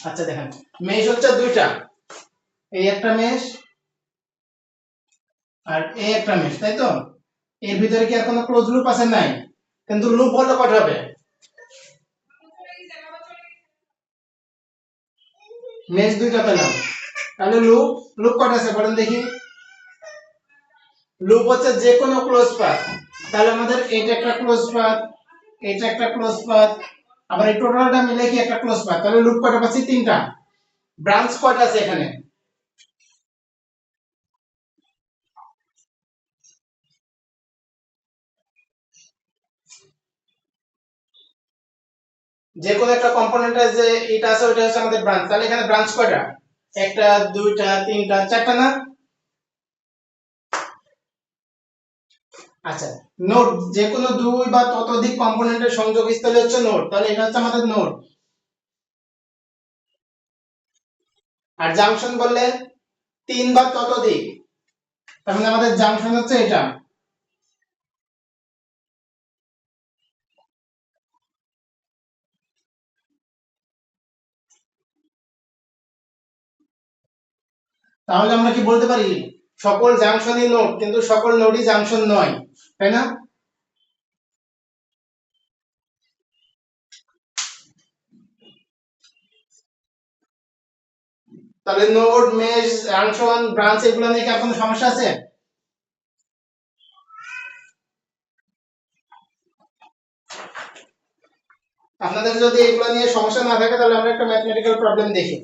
আচ্ছা দেখেন, মেশ হচ্ছে দুইটা, এই একটা মেশ আর এই একটা মেশ, তাই তো? এর ভিতরে কি আর কোনো ক্লোজ লুপ আছে? নাই। কিন্তু লুপ হলে কটা হবে? মেশ দুইটা পেলাম, তাহলে লুপ লুপ কটা আছে বলেন দেখি? লুপ হচ্ছে যে কোনো ক্লোজ পাথ। তাহলে আমাদের এটা একটা ক্লোজ পাথ, এটা একটা ক্লোজ পাথ, আবার এই টোটালটা মিলে কি একটা ক্লোজ পাথ। তাহলে লুপ কয়টা পাচ্ছি? তিনটা। ব্রাঞ্চ কয়টা আছে এখানে? যে কোনো একটা কম্পোনেন্টের যে এটা আছে ওটা হচ্ছে আমাদের ব্রাঞ্চ। তাহলে এখানে ব্রাঞ্চ কয়টা? একটা, দুইটা, তিনটা, চারটা না? আচ্ছা, নোড যে কোনো দুই বা ততোধিক কম্পোনেন্টের সংযোগস্থলে হচ্ছে নোড। তাহলে এটা হচ্ছে আমাদের নোড। আর জাংশন বললে তিন বা ততোধিক, তার মানে আমাদের জাংশন হচ্ছে এটা। তাহলে আমরা কি বলতে পারি সকল জাংশনই নোড, কিন্তু সকল নোডই জাংশন নয়, তাই না? তাহলে নোড, মেশ, জাংশন, ব্রাঞ্চ এগুলো নিয়ে কি আর কোনো সমস্যা আছে? আপনাদের যদি এগুলো নিয়ে সমস্যা না থাকে তাহলে আমরা একটা ম্যাথমেটিক্যাল প্রবলেম দেখি।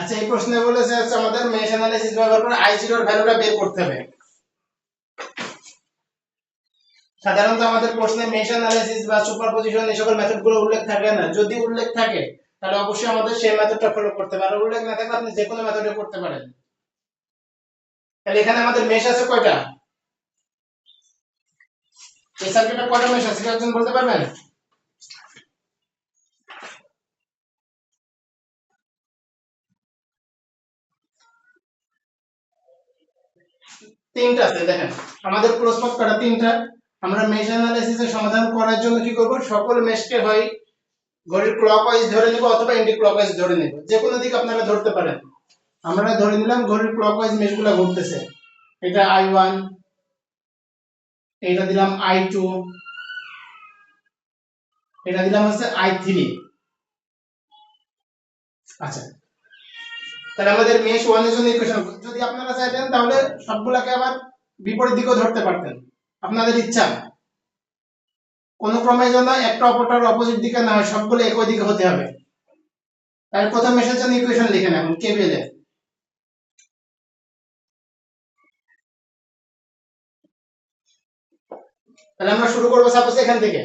আচ্ছা, এই প্রশ্নে বলেছে হচ্ছে আমাদের মেশ অ্যানালিসিস ব্যবহার করে i0 এর ভ্যালুটা বের করতে হবে। সাধারণত আমাদের প্রশ্নে মেশ অ্যানালিসিস বা সুপারপজিশন এই সকল মেথডগুলো উল্লেখ থাকে না। যদি উল্লেখ থাকে তাহলে অবশ্যই আমাদের সেই মেথডটা ফলো করতে হবে, আর উল্লেখ না থাকলে আপনি যে কোনো মেথডে করতে পারেন। তাহলে এখানে আমাদের মেশ আছে কয়টা? এই সার্কিটে কয়টা মেশ আছে একজন বলতে পারবেন? তিনটা আছে। দেখেন আমাদের প্রশ্ন কয়টা? তিনটা। আমরা মেশ অ্যানালিসিসের সমাধান করার জন্য কি করব? সকল মেশকে হয় ঘড়ির ক্লকওয়াইজ ধরে নিব অথবা অ্যান্টি ক্লকওয়াইজ ধরে নিব, যে কোনো দিক আপনারা ধরতে পারেন। আমরা ধরে নিলাম ঘড়ির ক্লকওয়াইজ মেশগুলো ঘুরতেছে। এটা i1, এটা দিলাম i2, এটা দিলাম হচ্ছে i3। আচ্ছা, তাহলে আমাদের মেশ 1 এর জন্য ইকুয়েশন, যদি আপনারা চাইতেন তাহলে সবগুলোকে আবার বিপরীত দিকেও ধরতে পারতেন, আপনাদের ইচ্ছা। কোন ক্রমে যেন একটা অপরটার অপোজিট দিকে না হয়, সবগুলো একই দিকে হতে হবে। তাহলে প্রথম মেশের জন্য ইকুয়েশন লিখেন এখন কেভিএল এ। তাহলে আমরা শুরু করব সাপোজ এখান থেকে।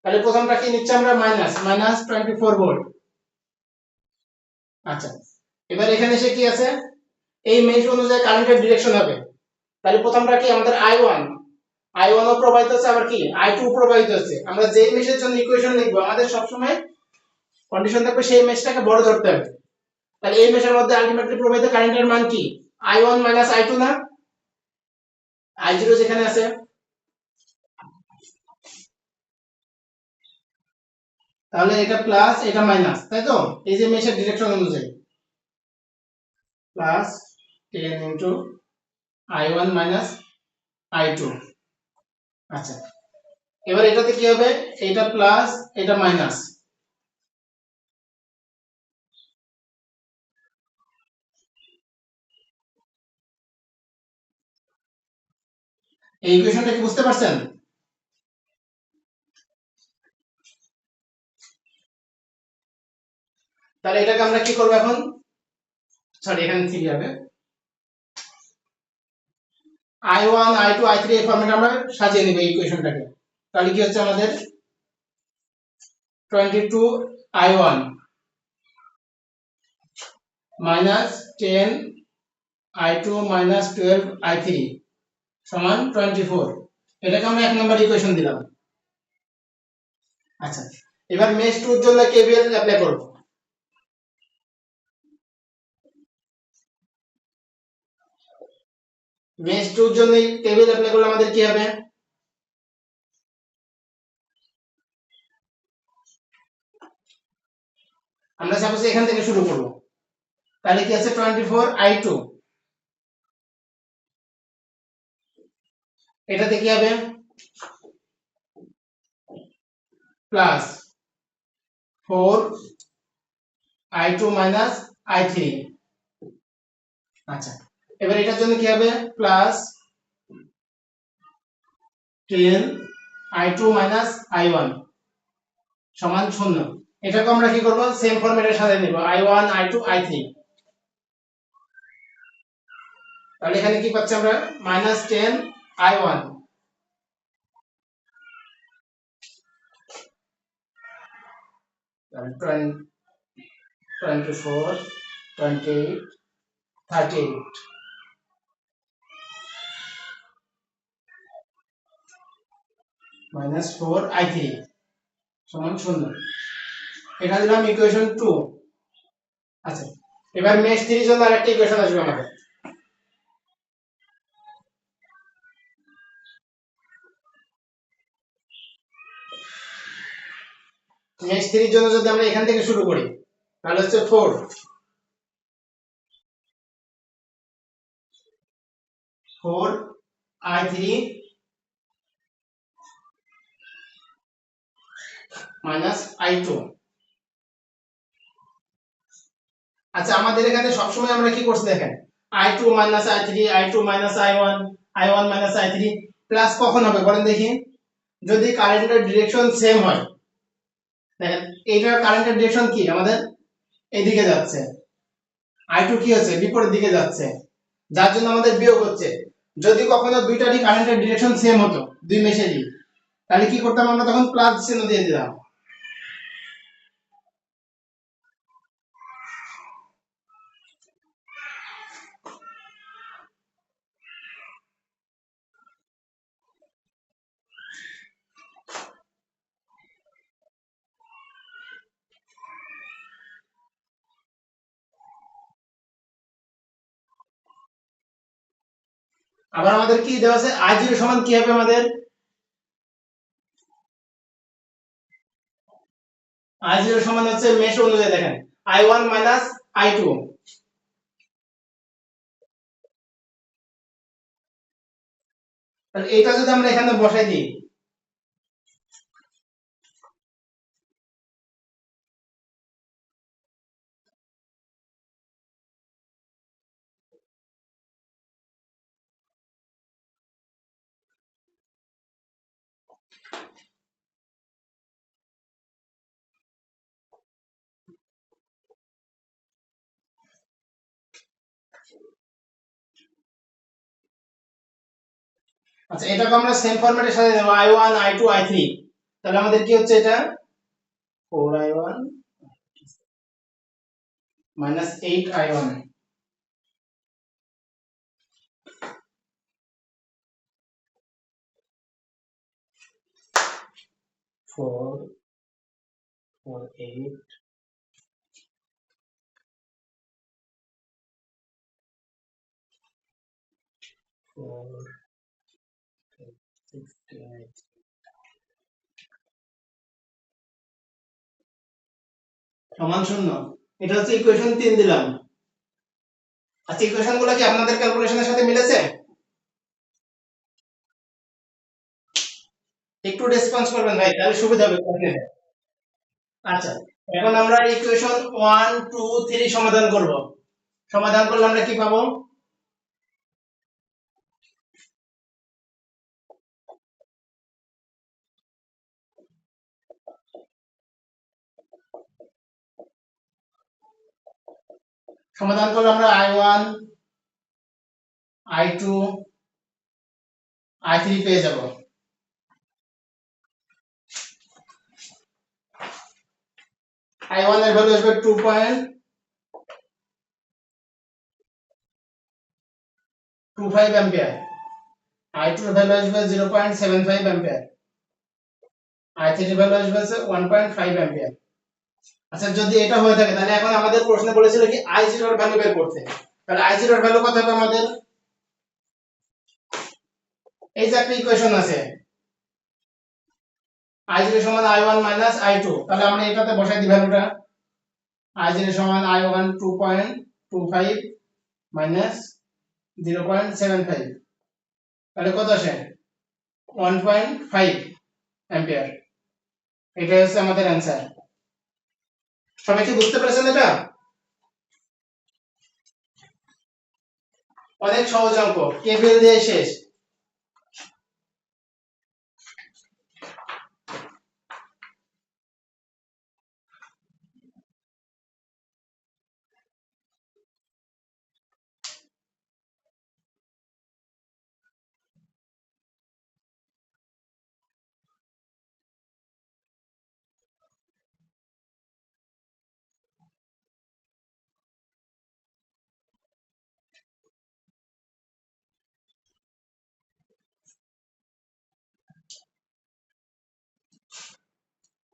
তাহলে প্রথমটা কি নিচ্ছে আমরা মাইনাস 24 ভোল্ট। আচ্ছা, এবার এখানে এসে কি আছে, এই মেশ অনুযায়ী কারেন্টের ডিরেকশন হবে। তাহলে প্রথমটা কি আমাদের I1 ও প্রবাহিত হচ্ছে, আবার কি I2 প্রবাহিত হচ্ছে। আমরা যেই মেশের জন্য ইকুয়েশন লিখবো আমাদের সব সময় কন্ডিশন থাকবে সেই মেশটাকে বড় ধরতে হবে। তাহলে এই মেশের মধ্যে আলটিমেটলি প্রবাহিত কারেন্টের মান কি I1 I2 না, I0 যেখানে আছে। তাহলে এটা প্লাস এটা মাইনাস, তাই তো, এই যে মেশের ডিরেকশন অনুযায়ী প্লাস 10 ইনটু I1 I2। আচ্ছা, এবার এটাতে কি হবে, এটা প্লাস এটা মাইনাস, এই ইকুয়েশনটা কি বুঝতে পারছেন? তাহলে এটাকে আমরা কি করব এখন, সরি এখানে ঠিক হবে, I1 I2 I3 এই ফরম্যাটে আমরা সাজিয়ে নিব এই ইকুয়েশনটাকে। তাহলে কি হচ্ছে আমাদের 22 I1 minus 10 I2 minus 12 I3 সমান 24। এটাকে আমরা এক নম্বর ইকুয়েশন দিলাম। আচ্ছা, এবার মেশ 2 এর জন্য কেভিএল অ্যাপ্লাই করব। মেশ 2 এর জন্য কেভিএল অ্যাপ্লাই করলে আমাদের কি হবে, আমরা সাপোজ এখান থেকে শুরু করব। তাহলে কি আছে 24 I2, এটাতে কি হবে প্লাস 4 I2 minus I3। আচ্ছা, এবার এটার জন্য কি হবে প্লাস 10 I2 minus I1 সমান 0। এটাকে আমরা কি করব, সেম ফরম্যাটে সাজিয়ে নিব I1 I2 I3। তাহলে এখানে কি পাচ্ছি আমরা -10 I1 24 28 38 -4 I3 সমান 0। এটা দিলাম ইকুয়েশন 2। আচ্ছা, এবার মেশ 3 এর জন্য আরেকটা ইকুয়েশন আসবে আমাদের। মেশ 3 এর জন্য যদি আমরা এখান থেকে শুরু করি তাহলে হচ্ছে 4 I3 I2। আচ্ছা, আমাদের এখানে সবসময় আমরা কি করছি দেখেন, I2 I3 I2 I1 I1 I3 plus কখন হবে বলেন দেখি, যদি কারেন্টের ডিরেকশন সেম হয়। দেখেন এইটার কারেন্টের ডিরেকশন কি আমাদের এইদিকে যাচ্ছে, I2 কি হচ্ছে বিপরীত দিকে যাচ্ছে, যার জন্য আমাদের বিয়োগ হচ্ছে। যদি কখনো দুইটারই কারেন্টের ডিরেকশন সেম হতো দুই মেশেরই, তাহলে কি করতাম আমরা তখন প্লাস চিহ্ন দিয়ে দিলাম। আবার আমাদের কি দেওয়া আছে I0 সমান কি হবে আমাদের, I0 সমান হচ্ছে মেশ অনুযায়ী দেখেন I1 I2। তাহলে এটা যদি আমরা এখানে বসাই দিই, আচ্ছা এটাকে আমরা সেম ফরম্যাটে সাজিয়ে দেব i1 i2 i3, তাহলে আমাদের কি হচ্ছে এটা 4i1 8i1 4 4 8 4 68 সমান 0। এটা হচ্ছে ইকুয়েশন 3 দিলাম। আচ্ছা ইকুয়েশনগুলো কি আপনাদের ক্যালকুলেশনের সাথে মিলেছে? একটু রেসপন্স করবেন ভাই, তাহলে সুবিধা হবে করতে। আচ্ছা এখন আমরা ইকুয়েশন 1 2 3 সমাধান করব। সমাধান করলে আমরা কি পাবো? সমাধান করলে আমরা i1 i2 i3 পেয়ে যাব। i1 এর ভ্যালু আসবে 2.25 অ্যাম্পিয়ার, i2 এর ভ্যালু আসবে 0.75 অ্যাম্পিয়ার, i3 এর ভ্যালু আসবে 1.5 অ্যাম্পিয়ার। আচ্ছা যদি এটা হয়ে থাকে তাহলে এখন আমাদের প্রশ্নে বলেছিল কি i0 এর ভ্যালু বের করতে। তাহলে i0 এর ভ্যালু কত হবে আমাদের? এই যে একটা ইকুয়েশন আছে i0 সমান i1 মাইনাস i2, তাহলে আমরা এটাতে বসাই দিই ভ্যালুটা। i0 সমান i1 2.25 মাইনাস 0.75, তাহলে কত আসে 1.5 অ্যাম্পিয়ার। এটা হচ্ছে আমাদের অ্যানসার। সবাই কি বুঝতে পেরেছেন এটা? অনেক সহজ অঙ্ক, কেভিএল দিয়ে শেষ।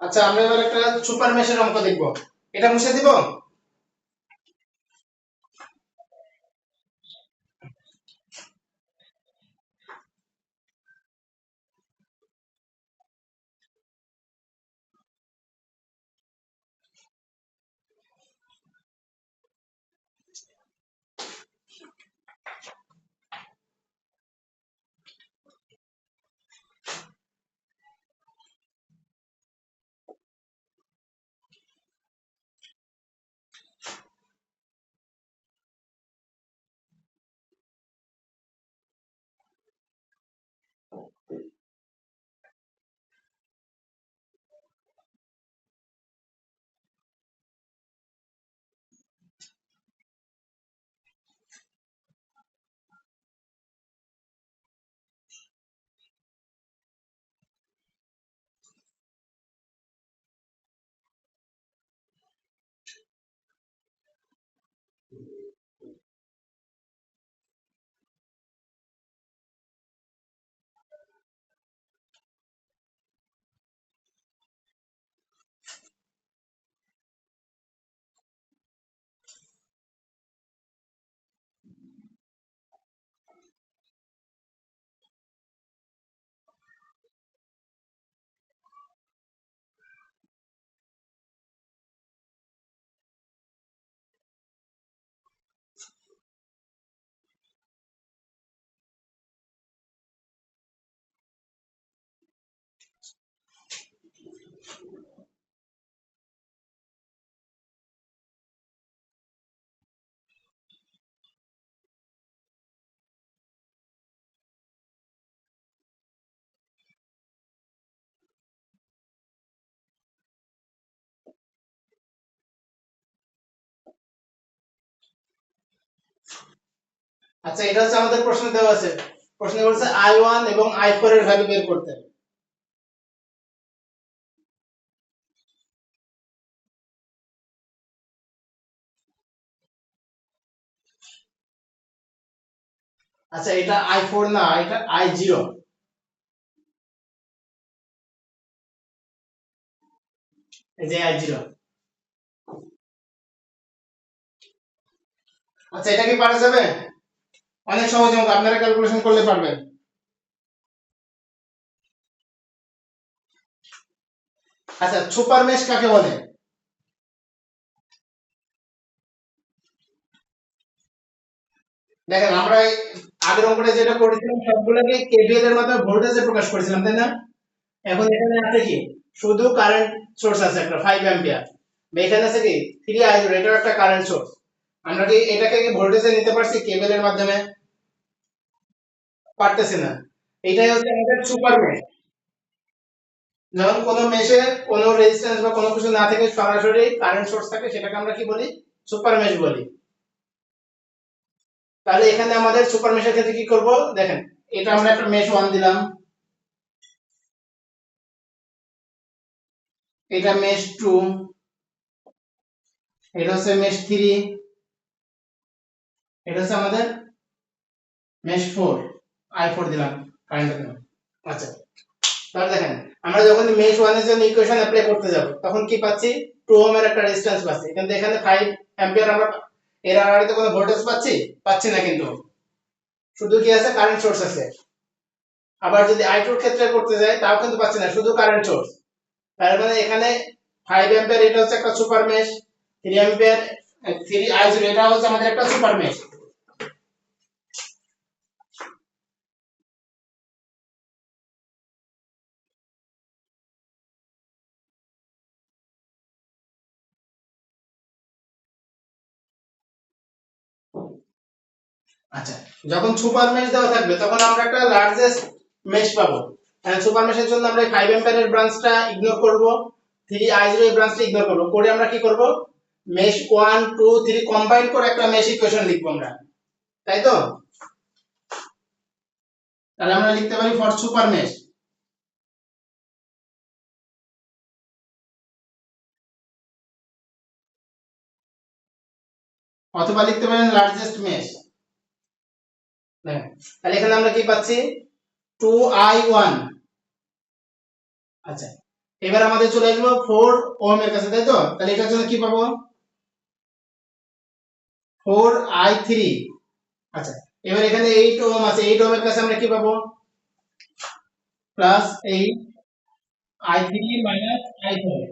আচ্ছা আমরা এবার একটা সুপার মেশের অঙ্ক দেখব। এটা মুছে দিব। আচ্ছা এটা হচ্ছে আমাদের প্রশ্ন দেওয়া আছে প্রশ্নে বলছে i1 এবং i4 এর ভ্যালু বের করতে। আচ্ছা এটা i4 না, এটা i0, এই যে i0। আচ্ছা এটা কি পারা যাবে? অনেক সহজ অঙ্ক, আপনারা ক্যালকুলেশন করলে পারবেন। আচ্ছা সুপার মেশ কাকে বলে? দেখেন আমরা আগের অঙ্কটা যেটা করেছিলাম সবগুলোকে কেভিএল এর মাধ্যমে ভোল্টেজে প্রকাশ করেছিলাম, তাই না? এখন এখানে আছে কি, শুধু কারেন্ট সোর্স আছে একটা 5 অ্যাম্পিয়ার, এখানে আছে কি 3 আইজোর, এটার একটা কারেন্ট সোর্স। আমরা কি এটাকে কি ভোল্টেজে নিতে পারছি কেবল এর মাধ্যমে? পারতেছি না। এটাই হচ্ছে আমাদের সুপার মেশ। যখন কোনো মেশে কোনো রেজিস্ট্যান্স বা কোনো কিছু না থেকে সরাসরি কারেন্ট সোর্স থাকে সেটাকে আমরা কি বলি? সুপার মেশ বলি। তাহলে এখানে আমাদের সুপার মেশের ক্ষেত্রে কি করব? দেখেন এটা আমরা একটা মেশ 1 দিলাম, এটা মেশ 2, এটা হচ্ছে মেশ 3, এটা হচ্ছে আমাদের মেশ 4, i4 দিলাম কারেন্টের জন্য। আচ্ছা তাহলে দেখেন আমরা যখন মেশ 1 এর জন্য ইকুয়েশন অ্যাপ্লাই করতে যাব তখন কি পাচ্ছি? 2 ওহম এর একটা রেজিস্ট্যান্স পাচ্ছি, কিন্তু এখানে 5 অ্যাম্পিয়ার আমরা এর আড়াআড়িতে কোনো ভোল্টেজ পাচ্ছি? পাচ্ছি না, কিন্তু শুধু কি আছে? কারেন্ট সোর্স আছে। আবার যদি i2 এর ক্ষেত্রে করতে যাই তাও কিন্তু পাচ্ছি না, শুধু কারেন্ট সোর্স। তার মানে এখানে 5 অ্যাম্পিয়ার এটা হচ্ছে একটা সুপার মেশ, 3 অ্যাম্পিয়ার 3i0 এটা হচ্ছে আমাদের একটা সুপার মেশ। আচ্ছা যখন সুপার মেশ দেওয়া থাকবে তখন আমরা একটা লার্জেস্ট মেশ পাবো। সুপার মেশের জন্য আমরা এই 5 অ্যাম্পিয়ারের ব্রাঞ্চটা ইগনোর করব, 3i0 এর ব্রাঞ্চটা ইগনোর করব, করে আমরা কি করব? মেশ 1 2 3 কম্বাইন করে একটা মেশ ইকুয়েশন লিখবো আমরা, তাই তো? তাহলে আমরা লিখতে পারি ফর সুপার মেশ, অথবা লিখতে পারেন লার্জেস্ট মেশ। তাহলে এখানে আমরা কি পাচ্ছি? 2i1। আচ্ছা এবার আমাদের চলে আসবো 4 ওহম এর কাছে, তাই তো? তাহলে এটার জন্য কি পাবো? 4i3। আচ্ছা এবার এখানে 8 ওহম আছে, 8 ওহম এর কাছে আমরা কি পাবো? Plus 8 i3 minus i4।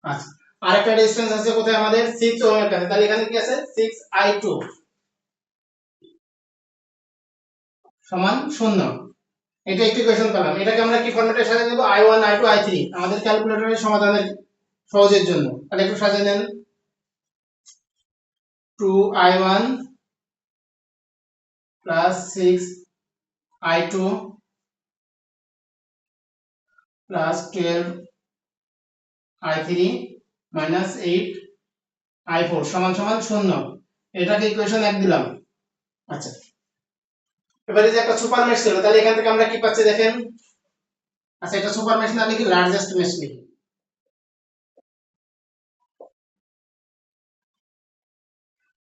আচ্ছা আরেকটা রেজিস্ট্যান্স আছে কোথায়? আমাদের 6 ওহম এর কাছে, তাহলে এখানে কি আছে? 6i2 সমান 0। এটা একটি ইকুয়েশন পেলাম। এটাকে আমরা কি ফরম্যাটে সাজিয়ে দেব? i1 i2 i3 আমাদের ক্যালকুলেটরের সমাধানের সহজের জন্য। তাহলে একটু সাজিয়ে নেন। 2i1 plus 6i2 plus 12i3 minus 8i4 সমান সমান 0। এটাকে ইকুয়েশন 1 দিলাম। আচ্ছা এবারে যে একটা সুপার মেশ ছিল, তাহলে এখান থেকে আমরা কি পাচ্ছি দেখেন? আচ্ছা এটা সুপার মেশ না লিখি, লার্জেস্ট মেশ লিখি।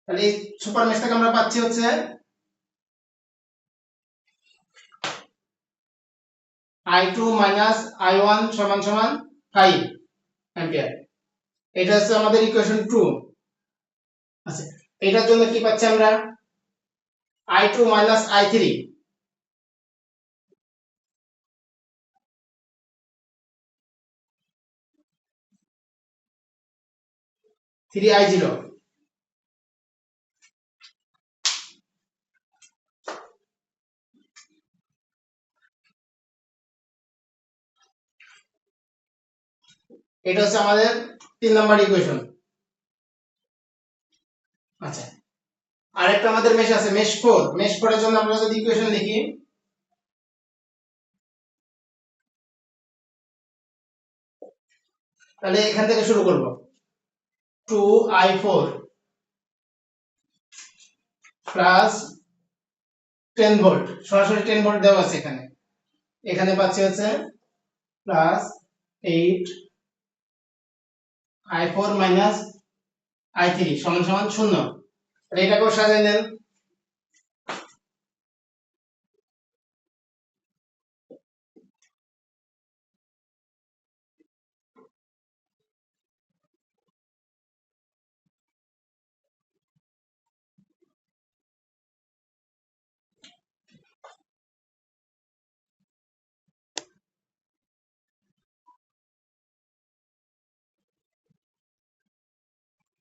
তাহলে এই সুপার মেশ থেকে আমরা পাচ্ছি হচ্ছে i2 মাইনাস i1 সমান সমান 5 অ্যাম্পিয়ার। এটা হচ্ছে আমাদের ইকুয়েশন 2। আচ্ছা এটার জন্য কি পাচ্ছি আমরা? i2 minus i3, 3i0। এটা হচ্ছে আমাদের 3 নাম্বার ইকুয়েশন। আচ্ছা আরেকটা আমাদের মেশ আছে মেশ 4। মেশ 4 এর জন্য আমরা যদি ইকুয়েশন লিখি, তাহলে এখান থেকে শুরু করব। 2i4 প্লাস 10 ভোল্ট, সরাসরি 10 ভোল্ট দেওয়া আছে এখানে। এখানে পাচ্ছি হচ্ছে প্লাস 8 i4 মাইনাস i3 সমান সমান 0। তাহলে এটাকেও সাজিয়ে নেন।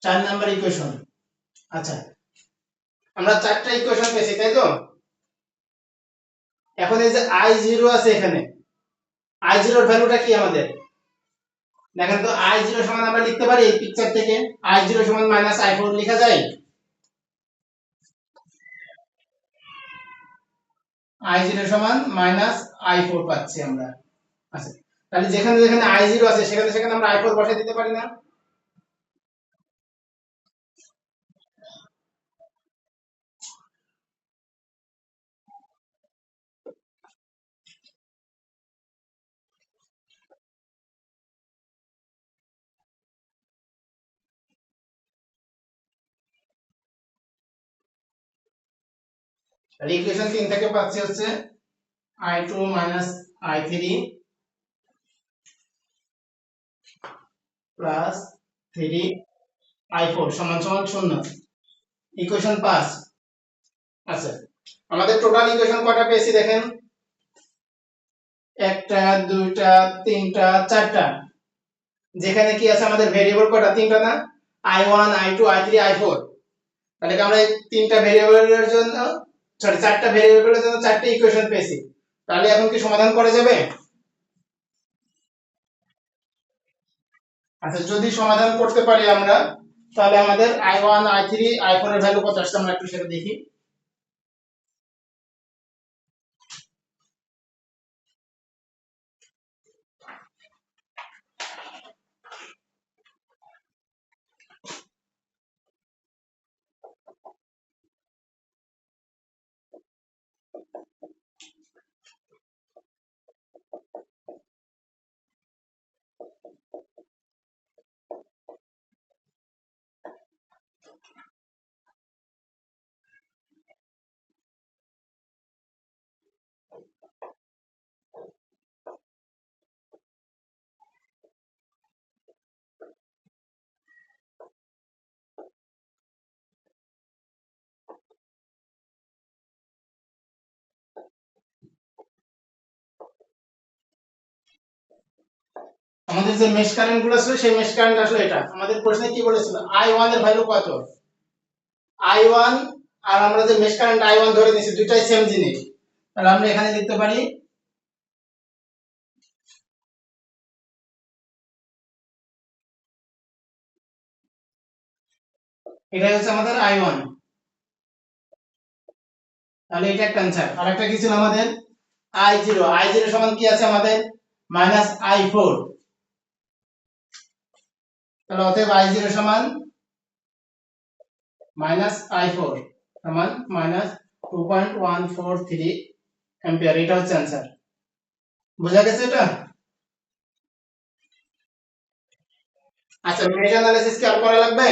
চার নাম্বার ইকুয়েশন। আচ্ছা, আমরা চারটা ইকুয়েশন পেয়েছি, তাই তো? এখন এই যে i0 আছে এখানে, i0 এর ভ্যালুটা কি আমাদের? দেখেন তো, i0 সমান আমরা লিখতে পারি এই পিকচার থেকে i0 সমান -i4 লেখা যায়। i0 সমান -i4 পাচ্ছি আমরা। আচ্ছা, তাহলে যেখানে যেখানে i0 আছে সেখানে সেখানে আমরা i4 বসাই দিতে পারি না? তাহলে ইকুয়েশন 3 থেকে পাচ্ছি হচ্ছে i2 i3 প্লাস 3i4 সমান সমান 0। ইকুয়েশন 5। আচ্ছা, আমাদের টোটাল ইকুয়েশন কয়টা পেয়েছি দেখেন? একটা, দুইটা, তিনটা, চারটা। যেখানে কি আছে আমাদের ভেরিয়েবল কয়টা? তিনটা না? i1 i2 i3 i4। তাহলে কি আমরা এই তিনটা ভেরিয়েবলের জন্য, সরি, চারটা ভেরিয়েবলের জন্য চারটি ইকুয়েশন পেয়েছি। তাহলে এখন কি সমাধান করা যাবে? আচ্ছা, যদি সমাধান করতে পারি আমরা, তাহলে আমাদের i1 i3 i4 এর ভ্যালু কত আসছে আমরা একটু সেটা দেখি। আমাদের যে মেশ কারেন্ট গুলো ছিল সেই মেশ কারেন্ট আসলে এটা আমাদের প্রশ্নে কি বলেছিল, i1 এর ভ্যালু কত? i1 আর আমরা যে মেশ কারেন্ট i1 ধরে নিয়েছি দুইটাই সেম জিনিস। তাহলে আমরা এখানে লিখতে পারি এটা হচ্ছে আমাদের i1। তাহলে এটা একটা অ্যানসার। আর একটা কি ছিল আমাদের? i0। i0 সমান কি আছে আমাদের? -i4। তাহলে অতএব i0 সমান -i4 সমান -2.143 অ্যাম্পিয়ার। এটা হচ্ছে অ্যানসার। বোঝা গেছে এটা? আচ্ছা, মেশ অ্যানালিসিস কি আর করা লাগবে?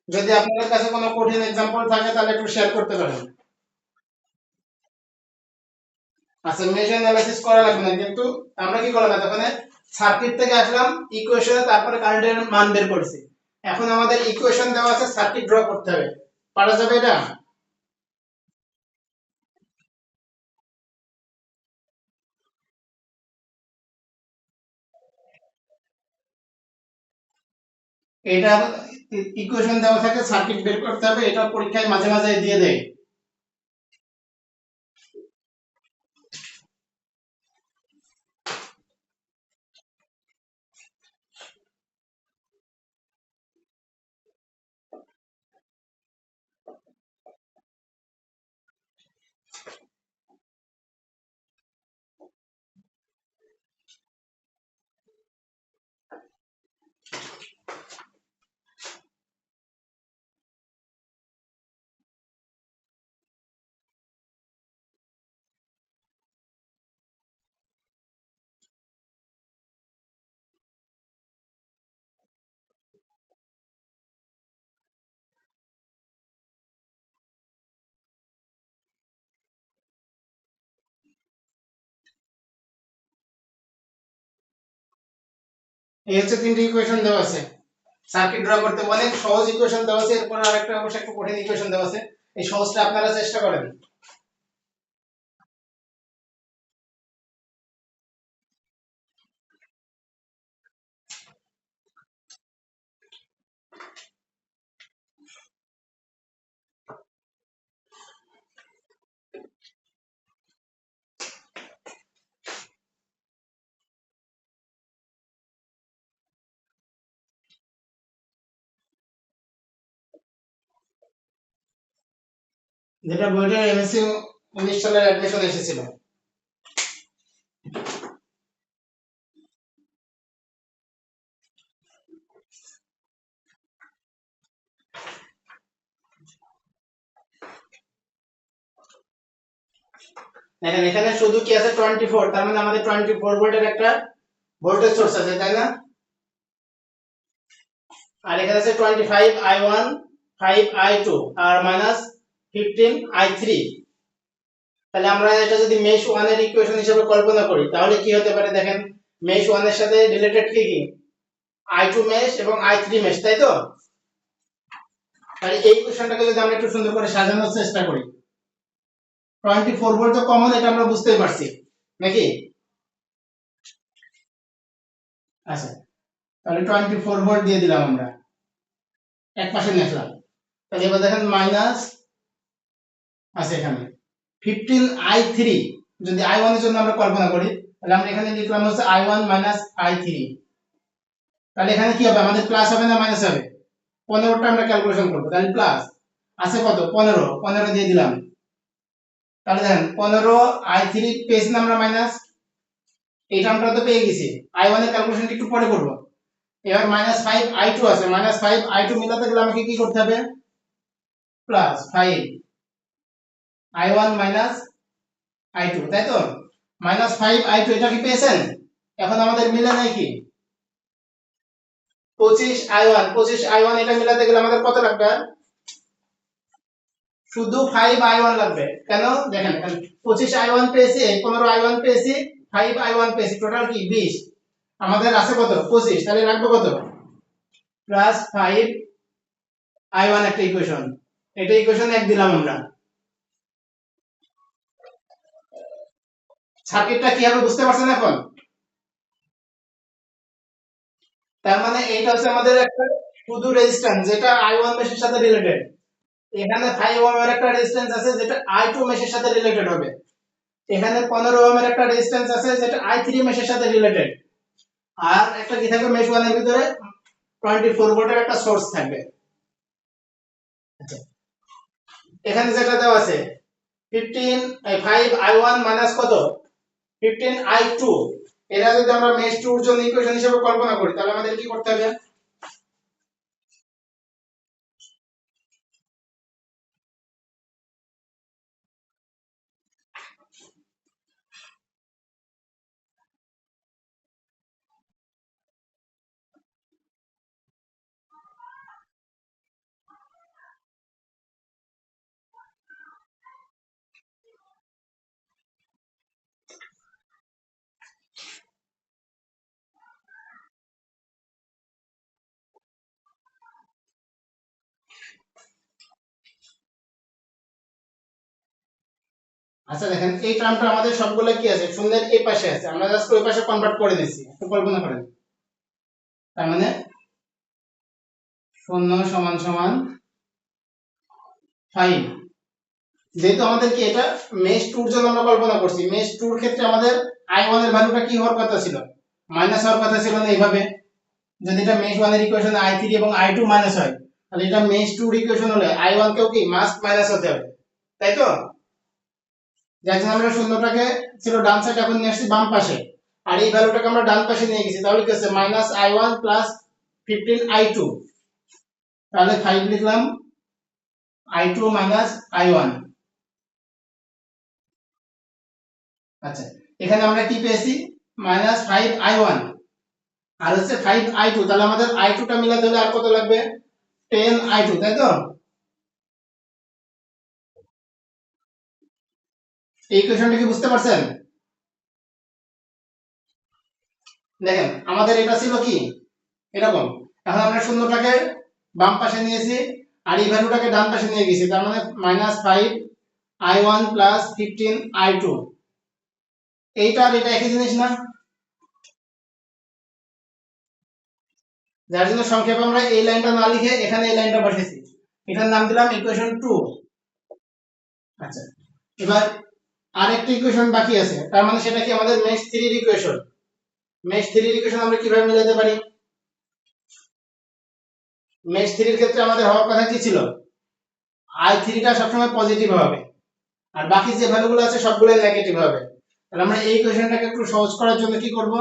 যদি আপনাদের কাছে কোনো কঠিন एग्जांपल থাকে তাহলে একটু শেয়ার করতে পারেন। আচ্ছা, মেশ অ্যানালিসিস করা লাগবে না, কিন্তু আমরা কি করলাম এতক্ষণে? সার্কিট থেকে আসলাম ইকুয়েশনে, তারপরে কারেন্টের মান বের করেছি। এখন আমাদের ইকুয়েশন দেওয়া আছে, সার্কিট ড্র করতে হবে। পারা যাবে এটা? এটা ইকুয়েশন দেওয়া থাকে, সার্কিট বের করতে হবে, এটা পরীক্ষায় মাঝে মাঝে দিয়ে দেয়। এই হচ্ছে তিনটি ইকুয়েশন দেওয়া আছে। সার্কিট ড্র করতে অনেক সহজ ইকুয়েশন দেওয়া আছে, এরপর আরেকটা অবশ্য একটু কঠিন ইকুয়েশন দেওয়া আছে। এই সহজটা আপনারা চেষ্টা করেন। যেটা বইটা এমএসসি 19 সালের অ্যাডমিশন এসেছিল। দেখেন এখানে শুধু কি আছে 24, তার মানে আমাদের 24 ভোল্টের একটা ভোল্টেজ সোর্স আছে, তাই না? আর এখানে আছে 25 I1 5 I2 আর মাইনাস 15 I3। তাহলে আমরা এটা যদি মেশ 1 এর ইকুয়েশন হিসেবে কল্পনা করি তাহলে কি হতে পারে দেখেন, মেশ 1 এর সাথে রিলেটেড কি কি, I2 মেশ এবং I3 মেশ, তাই তো? তাহলে এই ইকুয়েশনটাকে যদি আমরা একটু সুন্দর করে সাজানোর চেষ্টা করি, 24 ভোল্ট তো কমন, এটা আমরা বুঝতেই পারছি নাকি? আচ্ছা, তাহলে 24 ভোল্ট দিয়ে দিলাম আমরা, এক পাশে লিখলাম। তাহলে এবার দেখেন মাইনাস আছে এখানে 15 I3। যদি I1 এর জন্য আমরা কল্পনা করি তাহলে আমরা এখানে লিখলাম হচ্ছে I1 I3। তাহলে এখানে কি হবে, আমাদের প্লাস হবে না মাইনাস হবে? 15টা আমরা ক্যালকুলেশন করব, তাহলে প্লাস আছে কত, 15, 15 দিয়ে দিলাম। তাহলে দেখেন 15 I3 পেয়েছি না আমরা মাইনাস, এইটা আমরা তো পেয়ে গেছি। I1 এর ক্যালকুলেশনটা একটু পরে করব। এবার -5 I2 আছে, -5 I2 মিলাতে গেলে আমাকে কি করতে হবে, +5 I1 I2, তাই তো? -5 I2 এটা কি পেয়েছেন? এখন আমাদের মিলে নাই কি, 25 I1, 25 I1 এটা মিলাতে গেলে আমাদের কত লাগবে, শুধু 5 I1 লাগবে। কেন দেখেন, এখানে 25 I1 পেয়েছি, 15 I1 পেয়েছি, 5 I1 পেয়েছি, টোটাল কি 20। আমাদের আছে কত, 25, তাহলে লাগবে কত, +5 I1 একটা ইকুয়েশন। এটা ইকুয়েশন 1 দিলাম আমরা। সার্কিটটা কি হবে বুঝতে পারছেন এখন? তার মানে এইটা হচ্ছে আমাদের একটা শুধু রেজিস্ট্যান্স যেটা I1 মেশের সাথে রিলেটেড। এখানে 5 ওহম এর একটা রেজিস্ট্যান্স আছে যেটা I2 মেশের সাথে রিলেটেড হবে। এখানে 15 ওহম এর একটা রেজিস্ট্যান্স আছে যেটা I3 মেশের সাথে রিলেটেড। আর একটা কি থাকবে, মেশ 1 এর ভিতরে 24 ভোল্টের একটা সোর্স থাকবে। আচ্ছা, এখানে যেটা দেওয়া আছে 5 I1 মাইনাস কত, 15 I2। এটা যদি আমরা মেশ 2 এর জন্য ইকুয়েশন হিসেবে কল্পনা করি তাহলে আমাদের কি করতে হবে, আচ্ছা দেখেন এই টার্মটা আমাদের সবগুলো কি আছে, শূন্যের এই পাশে আছে, আমরা জাস্ট ওই পাশে কনভার্ট করে দিয়েছি, একটু কল্পনা করেন। তার মানে 0 সমান সমান 5। যেহেতু আমাদের কি এটা মেশ 2 এর জন্য আমরা কল্পনা করছি, মেশ 2 এর ক্ষেত্রে আমাদের I1 এর ভ্যালুটা কি হওয়ার কথা ছিল, মাইনাস হওয়ার কথা ছিল না এইভাবে? যদি এটা মেশ 1 এর ইকুয়েশনে I3 এবং I2 মাইনাস হয় তাহলে এটা মেশ 2 এর ইকুয়েশন হলে I1 কেও কি মাস্ট মাইনাস হতে হবে, তাই তো? যার জন্য আমরা শূন্যটাকে ছিল ডান সাইডে, এখন নিয়ে আসছি বাম পাশে। আর এই ভ্যালুটাকে আমরা ডান পাশে নিয়ে গেছি, তাহলে কি হচ্ছে -I1 15 I2। তাহলে 5 লিখলাম, I2 I1। আচ্ছা, এখানে আমরা কি পেয়েছি, -5 I1 আর হচ্ছে 5 I2। তাহলে আমাদের I2 টা মিলাতে হলে আর কত লাগবে, 10 I2, তাই তো? এই ইকুয়েশনটা কি বুঝতে পারছেন? দেখেন আমাদের এটা ছিল কি এরকম, এখন আমরা শূন্যটাকে বাম পাশে নিয়েছি আর এই ভ্যালুটাকে ডান পাশে নিয়ে গেছি, তার মানে -5 i1 প্লাস 15 i2, এইটা আর এটা একই জিনিস না? যার জন্য সংক্ষেপে আমরা এই লাইনটা না লিখে এখানে এই লাইনটা বসেছি, এটার নাম দিলাম ইকুয়েশন 2। আচ্ছা, এবার আরেকটা ইকুয়েশন বাকি আছে, তার মানে সেটা কি আমাদের মেশ 3 এর ইকুয়েশন। মেশ 3 এর ইকুয়েশন আমরা কিভাবে মেলাতে পারি? মেশ 3 এর ক্ষেত্রে আমাদের হওয়ার কথা কি ছিল, i3 টা সবসময় পজিটিভ হবে আর বাকি যে ভ্যালুগুলো আছে সবগুলো নেগেটিভ হবে। তাহলে আমরা এই ইকুয়েশনটাকে একটু সহজ করার জন্য কি করব,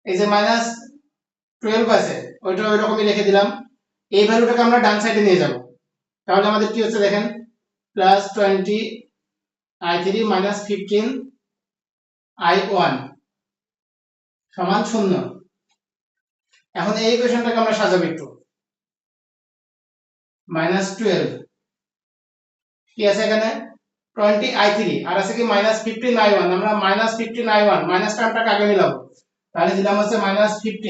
এই যে -12 আছে ওইটা ওই রকমই রেখে দিলাম, এই ভ্যালুটাকে আমরা ডান সাইডে নিয়ে যাব। তাহলে আমাদের কি হচ্ছে দেখেন, +20 i3 -15 i1 সমান 0। এখন এই ইকুয়েশনটাকে আমরা সাজাবো একটু, -12 কি আছে এখানে 20i3 আর আছে কি -15i1, আমরা -15i1 মাইনাস টার্মটাকে আগে মিলাবো, তাহলে দিলাম হচ্ছে -15i3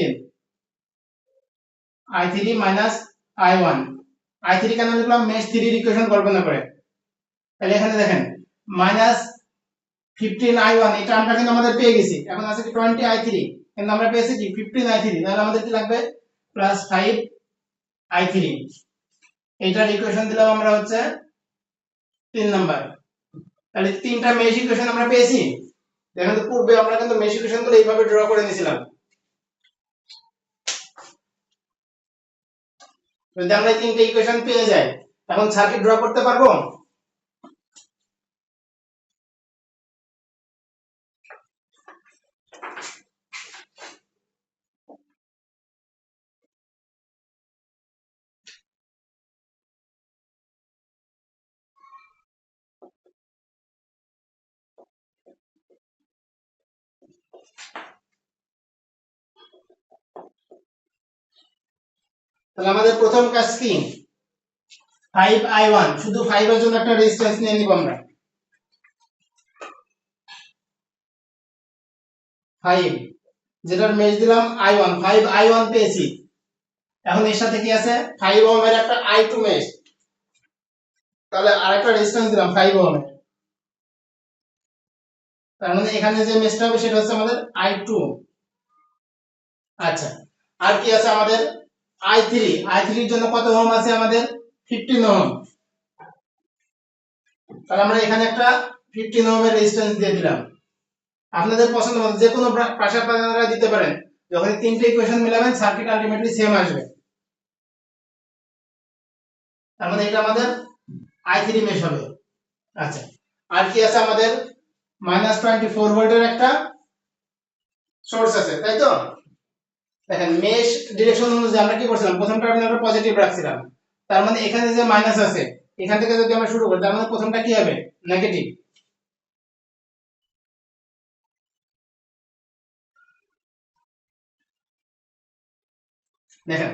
i1। i3 কেন লিখলাম, মেশ 3 এর ইকুয়েশন কল্পনা করে। তাহলে এখানে দেখেন -15i1 এই টার্মটা কিন্তু আমাদের পেয়ে গেছি, এখন আছে কি 20i3, কিন্তু আমরা পেয়েছি কি 15i3, তাহলে আমাদের কি লাগবে +5i3। এইটার ইকুয়েশন দিলাম আমরা হচ্ছে 3 নাম্বার। তাহলে তিনটা মেশ ইকুয়েশন আমরা পেয়েছি। দেখেন তো পূর্বে আমরা কিন্তু মেশ ইকুয়েশনগুলো এইভাবে ড্র করে নিয়েছিলাম, যদি আমরা এই তিনটা ইকুয়েশন পেয়ে যাই এখন সার্কিট ড্র করতে পারবো। তাহলে আমাদের প্রথম কাজ কি, 5i1, শুধু 5 এর জন্য একটা রেজিস্ট্যান্স নিয়ে নিব আমরা, 5 যেটার মেশ দিলাম i1, 5i1 পেয়েছি। এখন এর সাথে কি আছে 5 ওহম এর একটা i2 মেশ, তাহলে আরেকটা রেজিস্ট্যান্স দিলাম 5 ওহম এর, তার মানে এখানে যে মেশটা হবে সেটা হচ্ছে আমাদের i2। আচ্ছা, আর কি আছে আমাদের i3, i3 এর জন্য কত ওহম আছে আমাদের 15 ওহম, তাহলে আমরা এখানে একটা 15 ওহমের রেজিস্ট্যান্স দিয়ে দিলাম। আপনাদের পছন্দ মতো যে কোনো পাশে আপনারা দিতে পারেন, যখন তিনটে ইকুয়েশন মিলাবেন সার্কিট আলটিমেটলি সেম আসবে। তার মানে এটা আমাদের i3 মেশ হবে। আচ্ছা, আর কি আছে আমাদের -24 ভোল্টের একটা সোর্স আছে, তাই তো? দেখেন মেশ ডিরেকশন অনুযায়ী আমরা কি করছিলাম, প্রথম টার্মিনালটা পজিটিভ রাখছিলাম, তার মানে এখানে যে মাইনাস আছে এখান থেকে যদি আমরা শুরু করি তার মানে প্রথমটা কি হবে, নেগেটিভ। দেখেন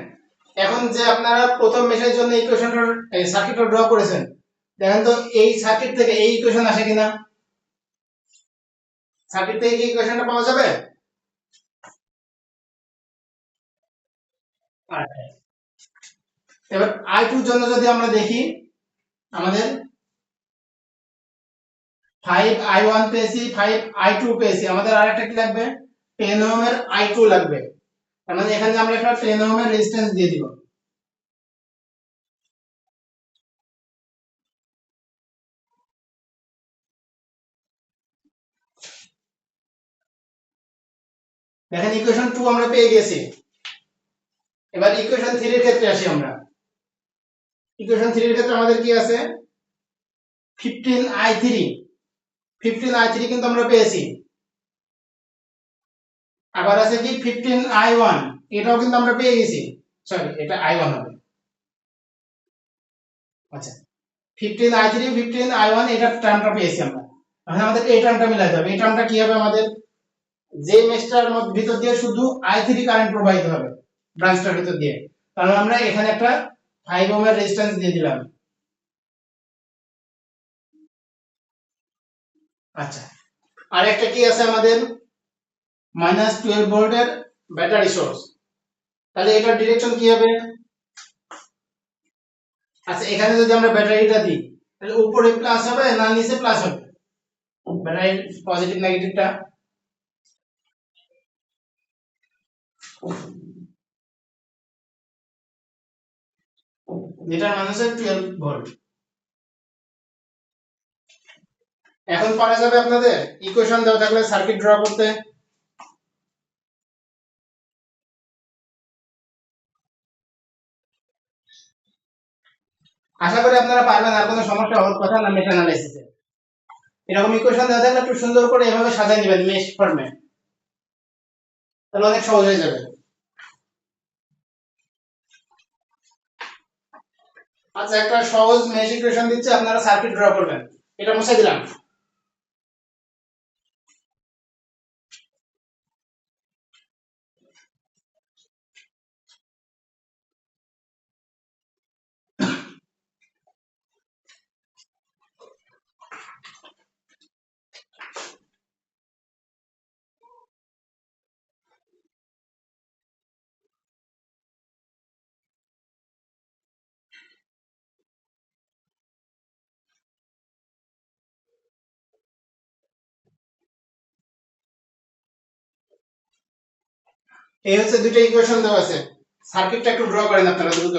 এখন যে আপনারা প্রথম মেশের জন্য ইকুয়েশনটা এই সার্কিটটা ড্র করেছেন, দেখেন তো এই সার্কিট থেকে এই ইকুয়েশন আসে কিনা, সার্কিট থেকে কি ইকুয়েশনটা পাওয়া যাবে? আচ্ছা, এবার i2 এর জন্য যদি আমরা দেখি, আমাদের 5i1 পেয়েছি, 5i2 পেয়েছি, আমাদের আরেকটা কি লাগবে 10 ওহমের i2 লাগবে, তার মানে এখানে আমরা একটা 10 ওহমের রেজিস্ট্যান্স দিয়ে দিব। দেখেন ইকুয়েশন 2 আমরা পেয়ে গেছি। এবার ইকুয়েশন 3 এর ক্ষেত্রে আসি আমরা। ইকুয়েশন 3 এর ক্ষেত্রে আমাদের কি আছে 15i3, 15i3 কিন্তু আমরা পেয়েছি, আবার আছে কি 15i1, এটাও কিন্তু আমরা পেয়ে গেছি, সরি এটা i1 হবে। আচ্ছা, 15i3 15i1 এটা টার্মটা পেয়েছি আমরা, এখন আমাদের এই টার্মটা মিলাতে হবে। এই টার্মটা কি হবে আমাদের, যে মেশটার ভিতর দিয়ে শুধু i3 কারেন্ট প্রবাহিত হবে ব্রাঞ্চটার ভিতর দিয়ে, তাহলে আমরা এখানে একটা 5 ওহমের রেজিস্ট্যান্স দিয়ে দিলাম। আচ্ছা, আর একটা কি আছে আমাদের -12 ভোল্টের ব্যাটারি সোর্স, তাহলে এটার ডিরেকশন কি হবে? আচ্ছা, এখানে যদি আমরা ব্যাটারিটা দিই তাহলে উপরে প্লাস হবে না নিচে প্লাস হবে? ব্যাটারির পজিটিভ নেগেটিভটা যেটার মান হচ্ছে 12 ভোল্ট। এখন পারা যাবে আপনাদের ইকুয়েশন দেওয়া থাকলে সার্কিট ড্র করতে। আশা করি আপনারা পারবেন, আর কোনো সমস্যা হওয়ার কথা না মেশ অ্যানালাইসিসে। এরকম ইকুয়েশন দেওয়া থাকলে একটু সুন্দর করে এভাবে সাজিয়ে নেবেন মেশ ফর্মে, তাহলে অনেক সহজ হয়ে যাবে। আচ্ছা, একটা সহজ মেশ ইকুয়েশন দিচ্ছি, আপনারা সার্কিট ড্র করবেন। এটা মুছে দিলাম। এই হচ্ছে দুটো ইকুয়েশন দেওয়া আছে, সার্কিটটা একটু ড্র করেন আপনারা দ্রুত।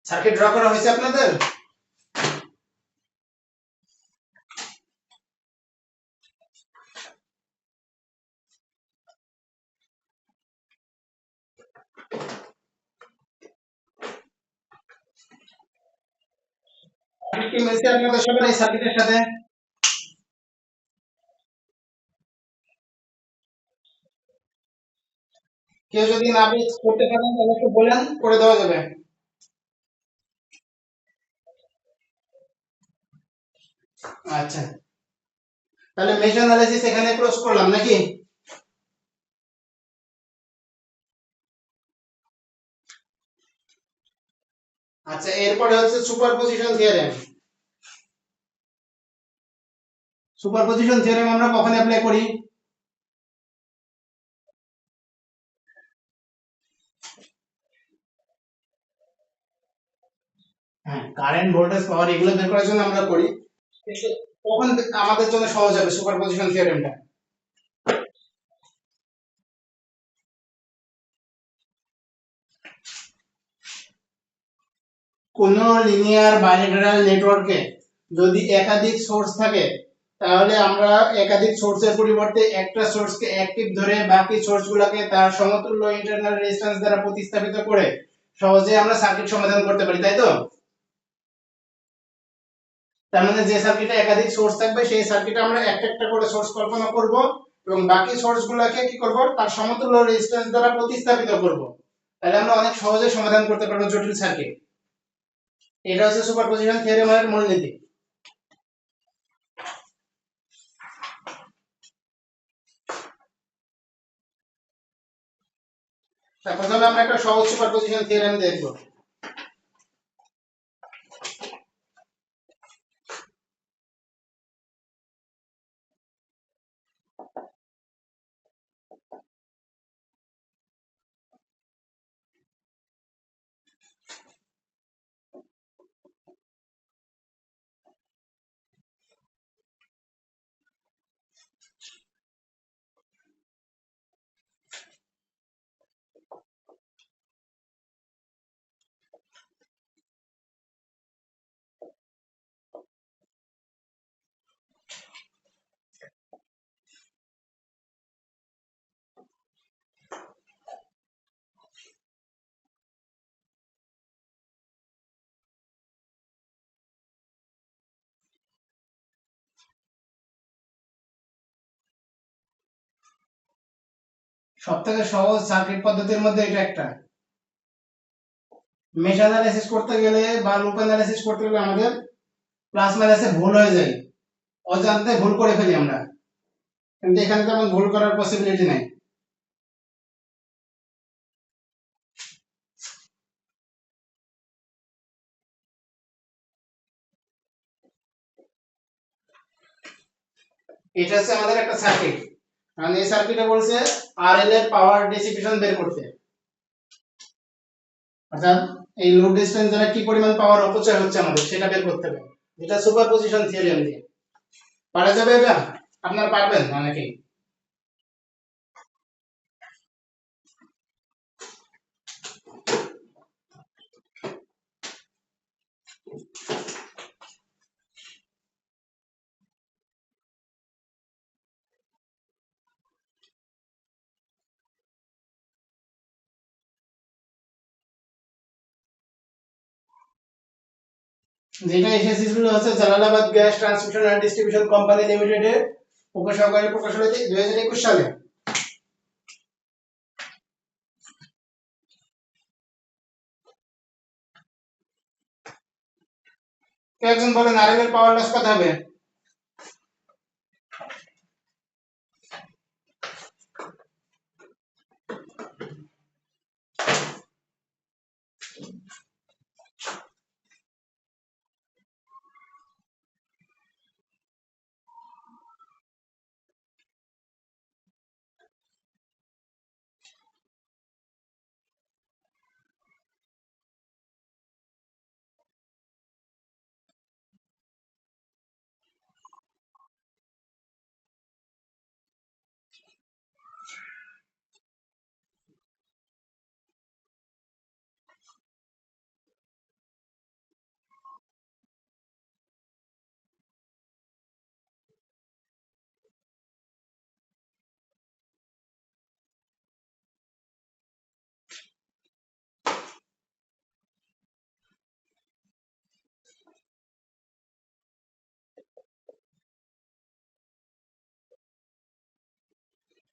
সার্কিট ড্র করা হয়েছে আপনাদের? কি মিলছে আপনাদের সবার এই সার্কিটের সাথে? কেউ যদি না বুঝ করতে পারেন তাহলে একটু বলেন, করে দেওয়া যাবে। আচ্ছা, তাহলে মেশ অ্যানালাইসিস এখানে ক্লোজ করলাম নাকি? আচ্ছা, এরপরে হচ্ছে সুপারপজিশন থিওরেম। সুপারপজিশন থিওরেম আমরা কখন অ্যাপ্লাই করি? হ্যাঁ, কারেন্ট, ভোল্টেজ, পাওয়ার এগুলো বের করার জন্য আমরা করি, কিন্তু কখন আমাদের জন্য সহজ হবে সুপারপজিশন থিওরেমটা? কোন লিনিয়ার বাইলেটারাল নেটওয়ার্কে যদি একাধিক সোর্স থাকে তাহলে আমরা একাধিক সোর্সের পরিবর্তে একটা সোর্সকে অ্যাক্টিভ ধরে বাকি সোর্সগুলোকে তার সমতুল্য ইন্টারনাল রেজিস্ট্যান্স দ্বারা প্রতিস্থাপিত করে সহজে আমরা সার্কিট সমাধান করতে পারি, তাই তো? তার মানে যে সার্কিটে একাধিক সোর্স থাকবে সেই সার্কিটে আমরা একটা একটা করে সোর্স কল্পনা করব এবং বাকি সোর্সগুলোকে কি করব তার সমতুল্য রেজিস্ট্যান্স দ্বারা প্রতিস্থাপিত করব, তাহলে আমরা অনেক সহজে সমাধান করতে পারবো জটিল সার্কিট। এটা হচ্ছে সুপারপজিশন থিওরেমের মূলনীতি। প্রথমে আমরা একটা সহজ সুপারপজিশন থিওরেম দেখব। সবথেকে সহজ সার্কিট পদ্ধতির মধ্যে এটা একটা। মেশ অ্যানালাইসিস করতে গেলে বা লুপ অ্যানালাইসিস করতে গেলে আমাদের প্লাস মাইনাসে ভুল হয়ে যায়, অজান্তে ভুল করে ফেলি আমরা, কিন্তু এখানে তেমন ভুল করার পসিবিলিটি নাই। এটা হচ্ছে আমাদের একটা সার্কিট, মানে এই সার্কিটে বলছে আরএল এর পাওয়ার ডিসিপেশন বের করতে, অর্থাৎ এই লোড ডিসটেন্স দ্বারা কি পরিমাণ পাওয়ার অপচয় হচ্ছে আমাদের সেটা বের করতে হবে, যেটা সুপারপজিশন থিওরেম দিয়ে পারা যাবে। এটা আপনারা পারবেন অনেকেই। যেটা এসেছিল হচ্ছে Jalalabad gas transmission and distribution company লিমিটেডের উপসহকারী প্রকাশনা 2021 সালে। কেউ একজন বলেন আরএল এর পাওয়ার লস কত হবে?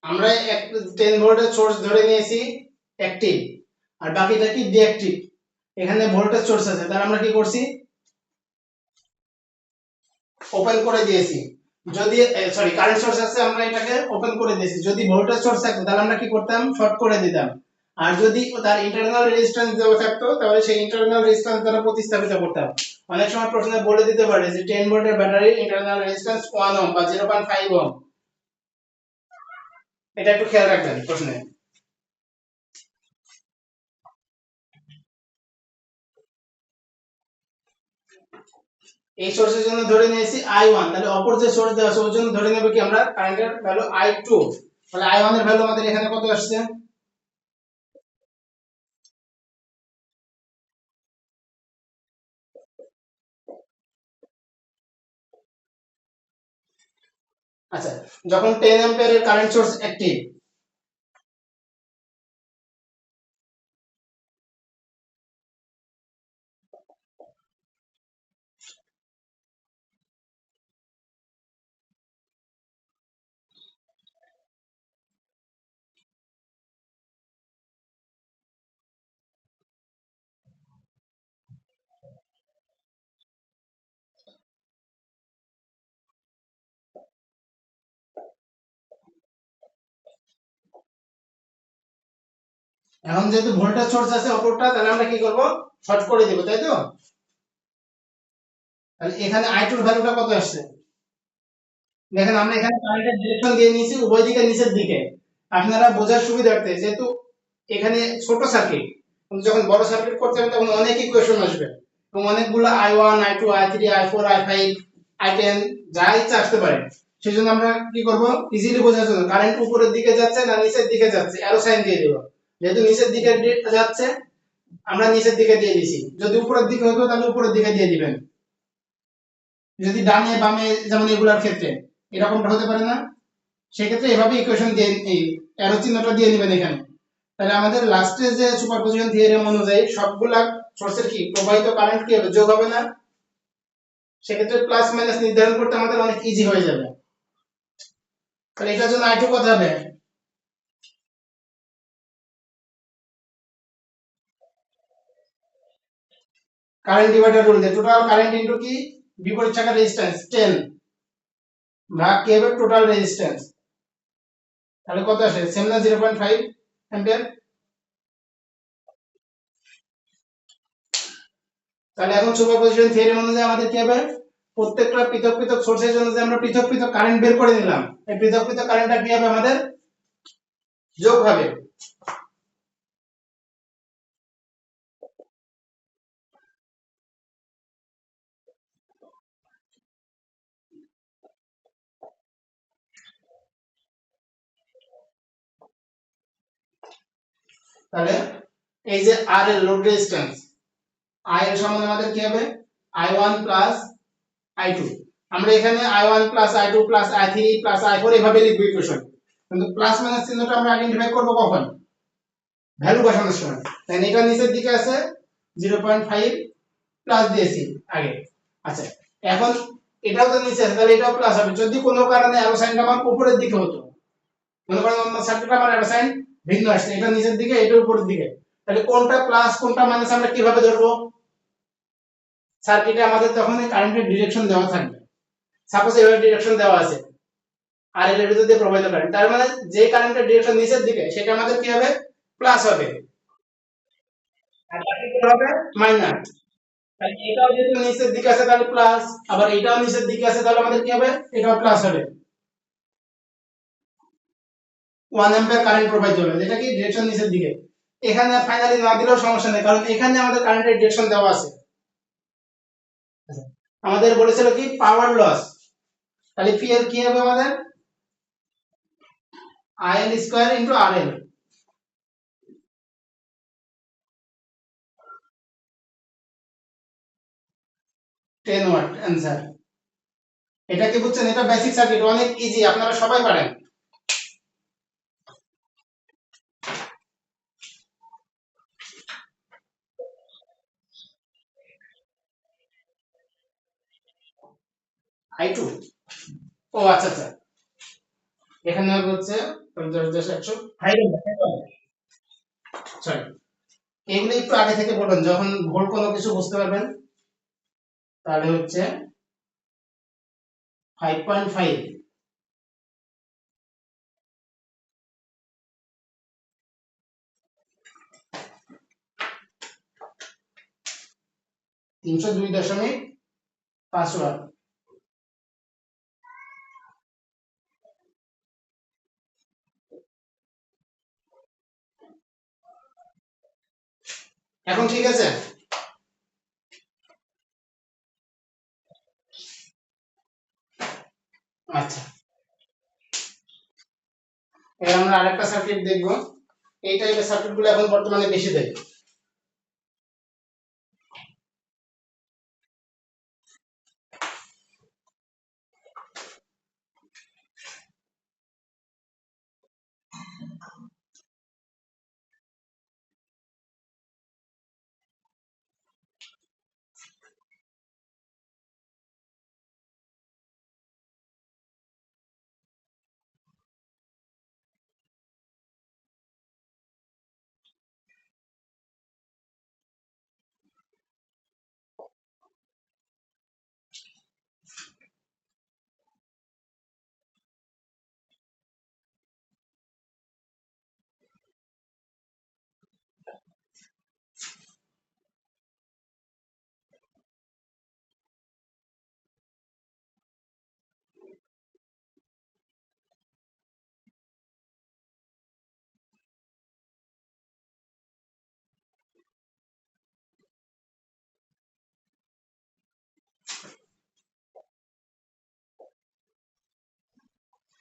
আমরা এক 10 ভোল্টের সোর্স ধরে নিয়েছি অ্যাক্টিভ, আর বাকিটা কি ডিঅ্যাক্টিভ। এখানে ভোল্টেজ সোর্স আছে, তাহলে আমরা কি করছি ওপেন করে দিয়েছি। যদি সরি কারেন্ট সোর্স আছে আমরা এটাকে ওপেন করে দিয়েছি। যদি ভোল্টেজ সোর্স থাকতো তাহলে আমরা কি করতাম শর্ট করে দিতাম, আর যদি তার ইন্টারনাল রেজিস্ট্যান্স দেওয়া থাকতো তাহলে সেই ইন্টারনাল রেজিস্ট্যান্স দ্বারা প্রতিস্থাপিত করতাম। অনেক সময় প্রশ্নে বলে দিতে পারে যে 10 ভোল্টের ব্যাটারি ইন্টারনাল রেজিস্ট্যান্স 1 ওহম বা 0.5 ওহম, এটা একটু খেয়াল রাখবেন প্রশ্নে। এই সোর্সের জন্য ধরে নিয়েছি I1, তাহলে অপর যে সোর্স দেওয়া আছে ওর জন্য ধরে নেব কি আমরা কারেন্টের ভ্যালু I2। তাহলে I1 এর ভ্যালু আমাদের এখানে কত আসছে? আচ্ছা, যখন 10 অ্যাম্পিয়ারের কারেন্ট সোর্স অ্যাক্টিভ, এখন যেহেতু ভোল্টেজ সোর্স আছে অপরটা, তাহলে আমরা কি করব, শর্ট করে দেব, তাই তো? তাহলে এখানে I2 এর ভ্যালুটা কত আসছে দেখেন, আমরা এখানে কারেন্টের ডিরেকশন দিয়ে নিয়েছি উভয় দিকে নিচের দিকে, আপনারা বোঝার সুবিধার্থে, যেহেতু এখানে ছোট সার্কিট, যখন বড় সার্কিট করতে হবে তখন অনেক ইকুয়েশন আসবে এবং অনেকগুলো I1 I2 I3 I4 I5 I10 যা ইচ্ছা আসতে পারে। সেজন্য আমরা কি করব, ইজিলি বোঝার জন্য কারেন্ট উপরের দিকে যাচ্ছে না নিচের দিকে যাচ্ছে অ্যারো সাইন দিয়ে দেব। যেহেতু নিচের দিকে যাচ্ছে আমরা নিচের দিকে দিয়ে দিছি, যদি উপরের দিকে হতো তাহলে উপরের দিকে দিয়ে দিবেন, যদি ডানে বামে যেমন এগুলার ক্ষেত্রে এরকমটা হতে পারে না, সেক্ষেত্রে এভাবে ইকুয়েশন দিয়ে এই অ্যারো চিহ্নটা দিয়ে নেবেন এখানে। তাহলে আমাদের লাস্টে যে সুপারপজিশন থিওরেম অনুযায়ী সবগুলা সোর্সের কি প্রবাহিত কারেন্ট কি হবে, যোগ হবে না? সেক্ষেত্রে প্লাস মাইনাস নির্ধারণ করতে আমাদের অনেক ইজি হয়ে যাবে। তাহলে এটার জন্য I2 কত হবে, কারেন্ট ডিভাইডার রুল দিয়ে টোটাল কারেন্ট ইনটু কি বিপরীত শাখার রেজিস্ট্যান্স 10 ভাগ কি হবে টোটাল রেজিস্ট্যান্স, তাহলে কত আসে সেম না 0.5 অ্যাম্পিয়ার। তাহলে এখন সুপারপজিশন থিওরেম অনুযায়ী আমাদের কি হবে, প্রত্যেকটা পৃথক পৃথক সোর্সের জন্য যে আমরা পৃথক পৃথক কারেন্ট বের করে নিলাম, এই পৃথক পৃথক কারেন্টটা কি হবে আমাদের যোগ হবে। তাহলে এই যে আর এর লোড রেজিস্ট্যান্স I এর সমান আমাদের কি হবে I1 প্লাস I2, আমরা এখানে I1 plus I2 plus I3 plus I4 এভাবে লিখব ইকুয়েশন, কিন্তু প্লাস মাইনাস চিহ্নটা আমরা আইডেন্টিফাই করব কখন, ভ্যালু বসানোর সময়। তাই এটা নিচের দিকে আছে 0.5 প্লাস দিয়েছি আগে। আচ্ছা, এখন এটাও তো নিচে আছে, তাহলে এটাও প্লাস হবে। যদি কোনো কারণে অ্যারো সাইনটা আমার উপরের দিকে হতো, মনে করেন অন্য সার্কিটে আমার অ্যারো সাইন ভিন্ন আসছে, এটা নিচের দিকে এটা উপরের দিকে, তাহলে কোনটা প্লাস কোনটা মাইনাস আমরা কিভাবে ধরবো? সার্কিটে আমাদের তখন কারেন্টের ডিরেকশন দেওয়া থাকবে, সাপোজ এভাবে ডিরেকশন দেওয়া আছে আর এর ভিতর দিয়ে প্রবাহিত কারেন্ট, তার মানে যে কারেন্টের ডিরেকশন নিচের দিকে সেটা আমাদের কি হবে প্লাস হবে, আর বাকিগুলো হবে মাইনাস। তাহলে এটাও যেহেতু নিচের দিকে আছে তাহলে প্লাস, আবার এটাও নিচের দিকে আছে তাহলে আমাদের কি হবে এটাও প্লাস হবে। 1 অ্যাম্পিয়ার কারেন্ট প্রবাহিত হবে, যেটা কি ডিরেকশন নিচের দিকে। এখানে ফাইনালি না দিলেও সমস্যা নেই, কারণ এখানে আমাদের কারেন্টের ডিরেকশন দেওয়া আছে। আমাদের বলেছিল কি পাওয়ার লস, তাহলে পি এর কি হবে আমাদের IL square into RL, 10 watt answer. এটা কি বুঝছেন, এটা বেসিক সার্কিট, অনেক ইজি, আপনারা সবাই পারেন। I2, ও আচ্ছা আচ্ছা, এখানে হচ্ছে 50 100 সরি, এগুলো একটু আগে থেকে বলবেন, যখন ভুল কোনো কিছু বুঝতে পারবেন তাহলে হচ্ছে 5.5 302.5 ওয়াট। এখন ঠিক আছে? আচ্ছা, এবার আমরা আরেকটা সার্কিট দেখব, এই টাইপের সার্কিটগুলো এখন বর্তমানে বেশি দেয়।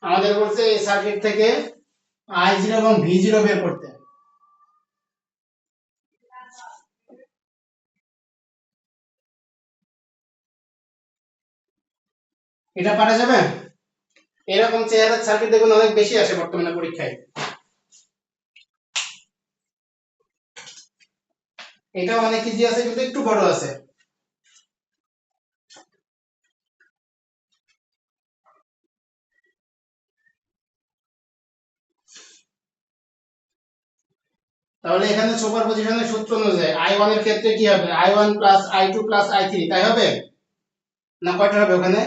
আমাদের বলছে এই সার্কিট থেকে I0 এবং V0 বের করতে। এটা পারা যাবে? এরকম চেহারার সার্কিট দেখুন অনেক বেশি আসে বর্তমানে পরীক্ষায়। এটা অনেক ইজি আছে কিন্তু একটু বড় আছে। তাহলে এখানে সুপারপজিশনের সূত্র অনুযায়ী I1 এর ক্ষেত্রে কি হবে? I1 plus I2 plus I3, তাই হবে? না কয়টা হবে ওখানে?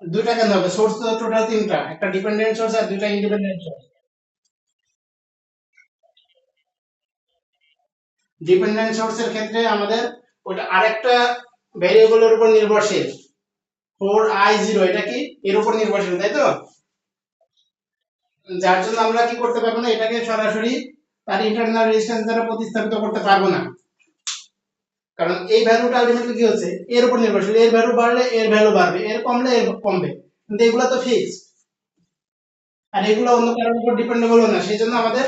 দুইটা কেন হবে? সোর্স তো টোটাল তিনটা, একটা ডিপেন্ডেন্ট সোর্স আর দুইটা ইন্ডিপেন্ডেন্ট সোর্স। ডিপেন্ডেন্ট সোর্সের ক্ষেত্রে আমাদের ওটা আরেকটা ভেরিয়েবলের উপর নির্ভরশীল, 4I0, এটা কি এর উপর নির্ভরশীল, তাই তো? যার জন্য আমরা কি করতে পারবো না, এটাকে সরাসরি তার ইন্টারনাল রেজিস্ট্যান্স দ্বারা প্রতিস্থাপিত করতে পারবো না, কারণ এই ভ্যালুটা আলটিমেটলি কি হচ্ছে এর উপর নির্ভরশীল, এর ভ্যালু বাড়লে এর ভ্যালু বাড়বে, এর কমলে এর কমবে, কিন্তু এগুলো তো ফিক্সড, আর এগুলো অন্য কারোর উপর ডিপেন্ডেবল না। সেই জন্য আমাদের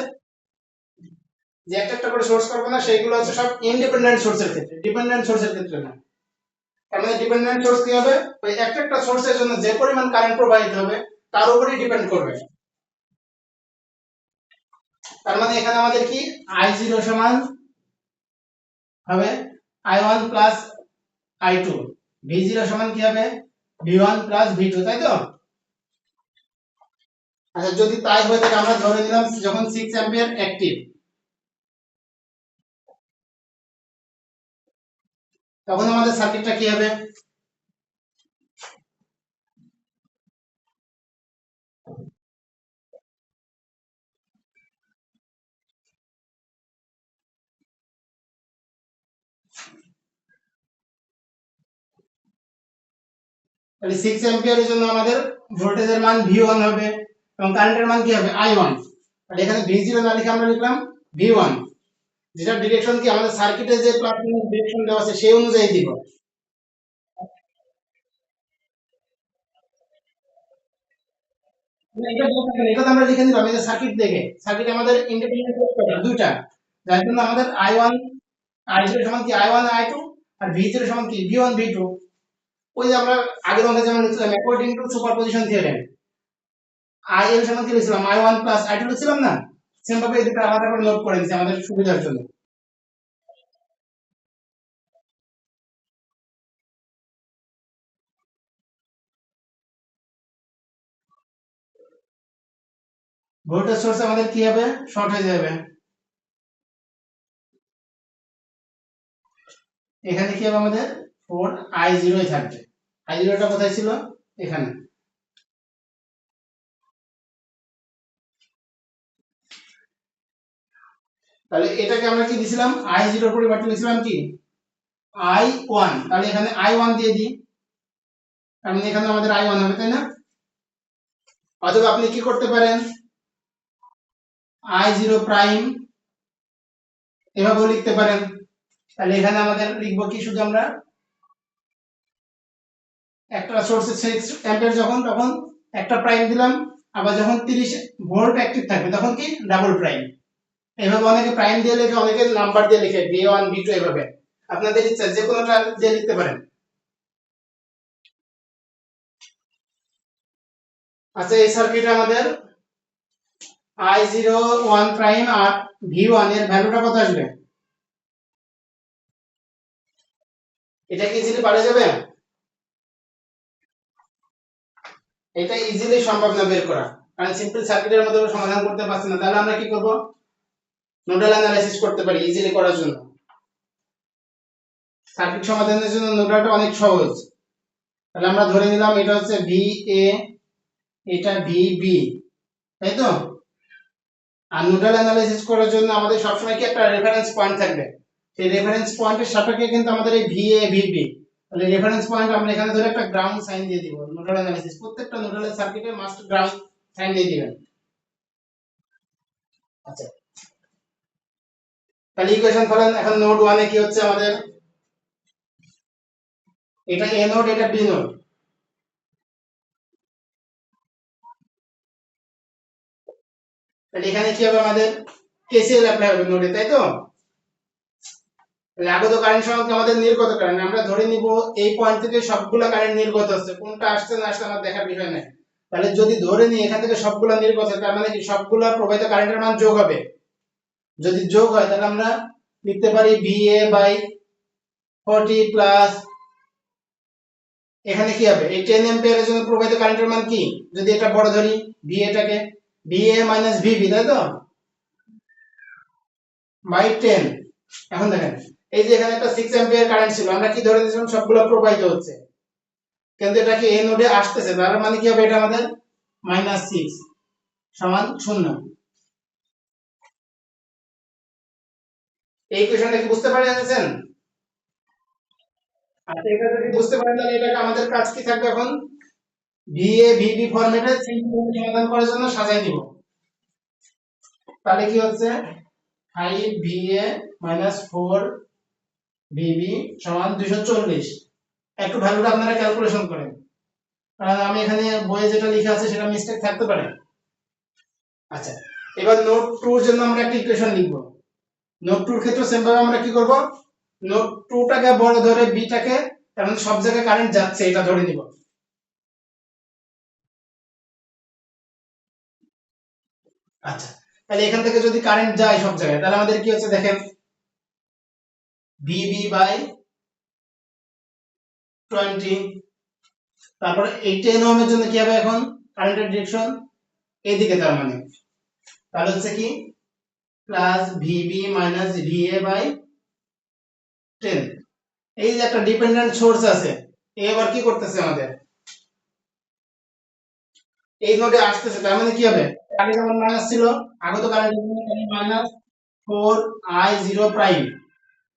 যে একটা একটা করে সোর্স করবো না, সেইগুলো হচ্ছে সব ইন্ডিপেন্ডেন্ট সোর্সের ক্ষেত্রে, ডিপেন্ডেন্ট সোর্সের ক্ষেত্রে না। তার মানে ডিপেন্ডেন্ট সোর্স কি হবে, ওই একটা একটা সোর্সের জন্য যে পরিমাণ কারেন্ট প্রবাহিত হবে তার উপরই ডিপেন্ড করবে। তার মানে এখানে আমাদের কি I0 সমান হবে I1 প্লাস I2, V0 সমান কি হবে V1 প্লাস V2, তাই তো? আচ্ছা, যদি তাই হয়ে থাকে আমরা ধরে নিলাম যখন 6 অ্যাম্পিয়ার অ্যাক্টিভ, তখন আমাদের সার্কিটটা কি হবে? তাহলে 6 অ্যাম্পিয়ারের জন্য আমাদের ভোল্টেজের মান V1 হবে এবং কারেন্টের মান কি হবে I1। তাহলে এখানে V0 না লিখে আমরা লিখলাম V1, যেটা ডিরেকশন কি আমাদের সার্কিটে যে প্লাস ডিরেকশন দেওয়া আছে সেই অনুযায়ী দিব। না, এটা বলতে হবে না, এটা তো আমরা লিখে নিলাম, এই যে সার্কিট দেখে, সার্কিট আমাদের ইন্ডিপেন্ডেন্ট সোর্স কয়টা? দুইটা, যার জন্য আমাদের I1 I0 সমান কি I1 I2, আর V0 সমান কি V1 V2। ওই যে আমরা আগের অঙ্কে যেমন লিখছিলাম according to superposition theorem, IL সমান কি লিখছিলাম I1 প্লাস I2 লিখছিলাম না, সেম ভাবে এই দুটো আলাদা করে নোট করে নিচ্ছি আমাদের সুবিধার জন্য। ভোল্টেজ সোর্স আমাদের কি হবে, শর্ট হয়ে যাবে। এখানে কি হবে আমাদের 4I0 ই থাকবে। I0 টা কোথায় ছিল? এখানে। তাহলে এটাকে আমরা কি দিছিলাম, I0 এর পরিবর্তে লিখছিলাম কি I1, তাহলে এখানে I1 দিয়ে দিই, তার মানে এখানে আমাদের I1 হবে, তাই না? অথবা আপনি কি করতে পারেন, I0 প্রাইম এভাবেও লিখতে পারেন। তাহলে এখানে আমাদের লিখবো কি, শুধু আমরা একটা সোর্সে 6 অ্যাম্পিয়ার যখন, তখন একটা প্রাইম দিলাম, আবার যখন 30 ভোল্ট অ্যাক্টিভ থাকবে তখন কি ডাবল প্রাইম। এভাবে অনেকে প্রাইম দিয়ে লেখে, অনেকে নাম্বার দিয়ে লেখে V1 V2, এভাবে আপনাদের ইচ্ছা যে কোনোটা দিয়ে লিখতে পারেন। আচ্ছা, এই সার্কিটে আমাদের I0 1 প্রাইম আর V1 এর ভ্যালুটা কত আসবে? এটা কি ইজিলি পারা যাবে? এটা ইজিলি সম্ভব না বের করা, কারণ সিম্পল সার্কিটের মধ্যে আমরা সমাধান করতে পারছি না। তাহলে আমরা কি করব, নোডাল অ্যানালাইসিস করতে পারি ইজিলি করার জন্য। সার্কিট সমাধানের জন্য নোডালটা অনেক সহজ। তাহলে আমরা ধরে নিলাম এটা হচ্ছে VA, এটা VB, তাই তো? আর নোডাল অ্যানালাইসিস করার জন্য আমাদের সবসময় কি একটা রেফারেন্স পয়েন্ট থাকবে, সেই রেফারেন্স পয়েন্টের সাপেক্ষে কিন্তু আমাদের এই VA VB, তাহলে রেফারেন্স পয়েন্ট আমরা এখানে ধরে একটা গ্রাউন্ড সাইন দিয়ে দিব। নোডাল অ্যানালাইসিস প্রত্যেকটা নোডাল সার্কিটে মাস্ট গ্রাউন্ড সাইন দিয়ে দিবেন। আচ্ছা, তাহলে ইকুয়েশন ফেলেন। এখন নোড 1 এ কি হচ্ছে আমাদের, এটা এ নোড, এটা বি নোড। তাহলে এখানে কি হবে, আমাদের কেসিএল অ্যাপ্লাই হবে নোডে, তাই তো? তাহলে আগত কারেন্ট সমান আমাদের নির্গত কারেন্ট, আমরা ধরে নিব এই পয়েন্ট থেকে সবগুলা কারেন্ট নির্গত হচ্ছে, কোনটা আসছে না আসছে আমার দেখার বিষয় নাই। তাহলে যদি ধরে নিই এখান থেকে সবগুলা নির্গত, তার মানে কি সবগুলা প্রবাহিত কারেন্টের মান যোগ হবে। যদি যোগ হয় তাহলে আমরা লিখতে পারি VA বাই 40 প্লাস, এখানে কি হবে, এই 10 এম্পিয়ারের জন্য প্রবাহিত কারেন্টের মান কি, যদি এটা বড় ধরি VA টাকে, VA মাইনাস VB, তাই তো, বাই 10। এখন দেখেন এই যে এখানে একটা 6 অ্যাম্পিয়ার কারেন্ট ছিল, আমরা কি ধরে নিয়েছিলাম সবগুলো প্রবাহিত হচ্ছে, কিন্তু এটা কি এই নোডে আসতেছে, তার মানে কি হবে, এটা আমাদের -6 সমান 0। এই ইকুয়েশনটা কি বুঝতে পারছেন? আচ্ছা, এটা যদি বুঝতে পারেন তাহলে এটাকে আমাদের কাজ কি থাকবে এখন, VA VB ফরম্যাটে সমাধান করার জন্য সাজাই দিব। তাহলে কি হচ্ছে 5VA 4VB সমান 240। একটু ভ্যালুটা আপনারা ক্যালকুলেশন করেন, কারণ আমি এখানে বইয়ে যেটা লেখা আছে সেটা মিস্টেক থাকতে পারে। আচ্ছা, এবার নোড 2 এর জন্য আমরা একটা ইকুয়েশন লিখব। নোড 2 এর ক্ষেত্রে সেম ভাবে আমরা কি করব, নোড 2 টাকে বড় ধরে বি টাকে, তার মানে সব জায়গায় কারেন্ট যাচ্ছে এটা ধরে নিব। আচ্ছা, তাহলে এখান থেকে যদি কারেন্ট যায় সব জায়গায়, তাহলে আমাদের কি হচ্ছে দেখেন, VB বাই 20। তারপর এই 10 ওহম এর জন্য কি হবে, এখন কারেন্টের ডিরেকশন এইদিকে, তার মানে তাহলে হচ্ছে কি plus VB minus VA by 10। এই যে একটা ডিপেন্ডেন্ট সোর্স আছে, এই আবার কি করতেছে আমাদের এই নোডে আসতেছে, তার মানে কি হবে, আগে যেমন মাইনাস ছিল, আগত কারেন্টের জন্য মাইনাস 4I0 প্রাইম।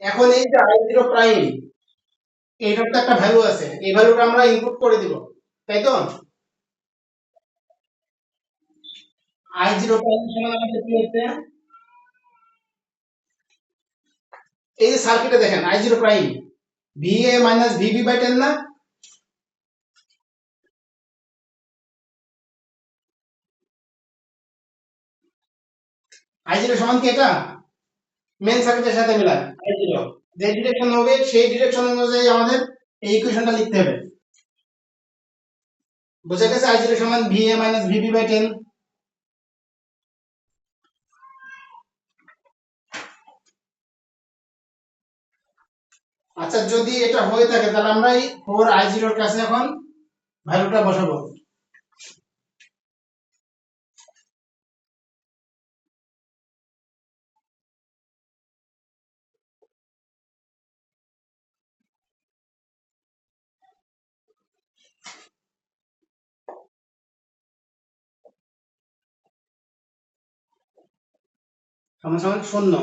এখন এই যে I0 প্রাইম, এইটার তো একটা ভ্যালু আছে, এই ভ্যালুটা আমরা ইনপুট করে দিব, তাই তো? I0 প্রাইম সমান আমাদের কি হচ্ছে, এই যে সার্কিটে দেখেন I0 prime VA minus VB by 10 না, I0 সমান কি এটা মেন সার্কিটের সাথে মিলায় I0 যে ডিরেকশন হবে সেই ডিরেকশন অনুযায়ী আমাদের এই ইকুয়েশনটা লিখতে হবে। বোঝা গেছে, I0 সমান VA মাইনাস VB বাই 10। আচ্ছা, যদি এটা হয়ে থাকে তাহলে আমরা এই 4I0 এর কাছে এখন ভ্যালুটা বসাবো। সমান সমান 0।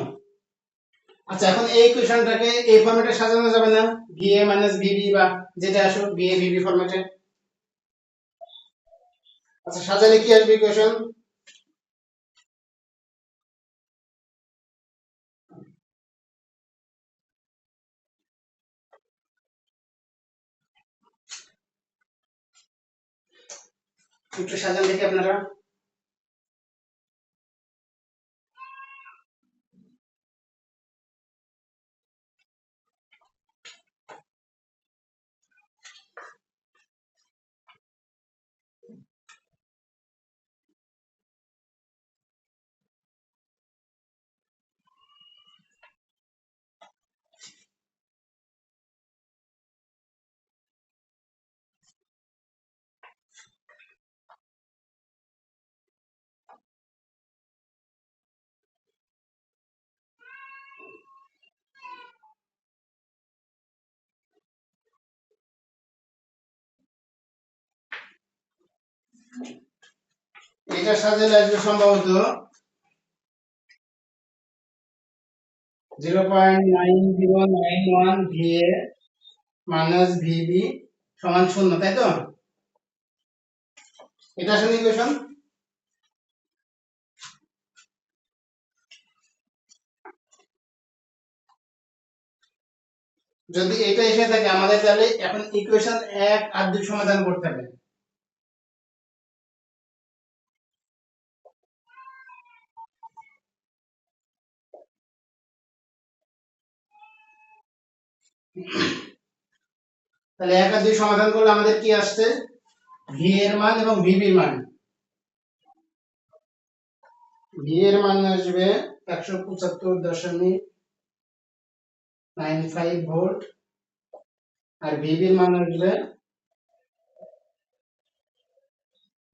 আচ্ছা, এখন এই ইকুয়েশনটাকে এই ফরম্যাটে সাজানো যাবে না, VA মাইনাস VB বা যেটা আসুক VA VB ফরম্যাটে। আচ্ছা, সাজালে কি আসবে ইকুয়েশন, একটু সাজান দেখি আপনারা। এটা সাজালে আসবে সম্ভবত 0.9091 VA মাইনাস VB সমান 0, তাই তো? এটা আসলে ইকুয়েশন। যদি এটা এসে থাকে আমাদের তাহলে এখন ইকুয়েশন 1 আর 2 সমাধান করতে হবে। তাহলে 1 আর 2 সমাধান করলে আমাদের কি আসছে, ভি এর মান এবং ভিবি এর মান। ভি এর মান আসবে 175.95 ভোল্ট আর ভিবি এর মান আসবে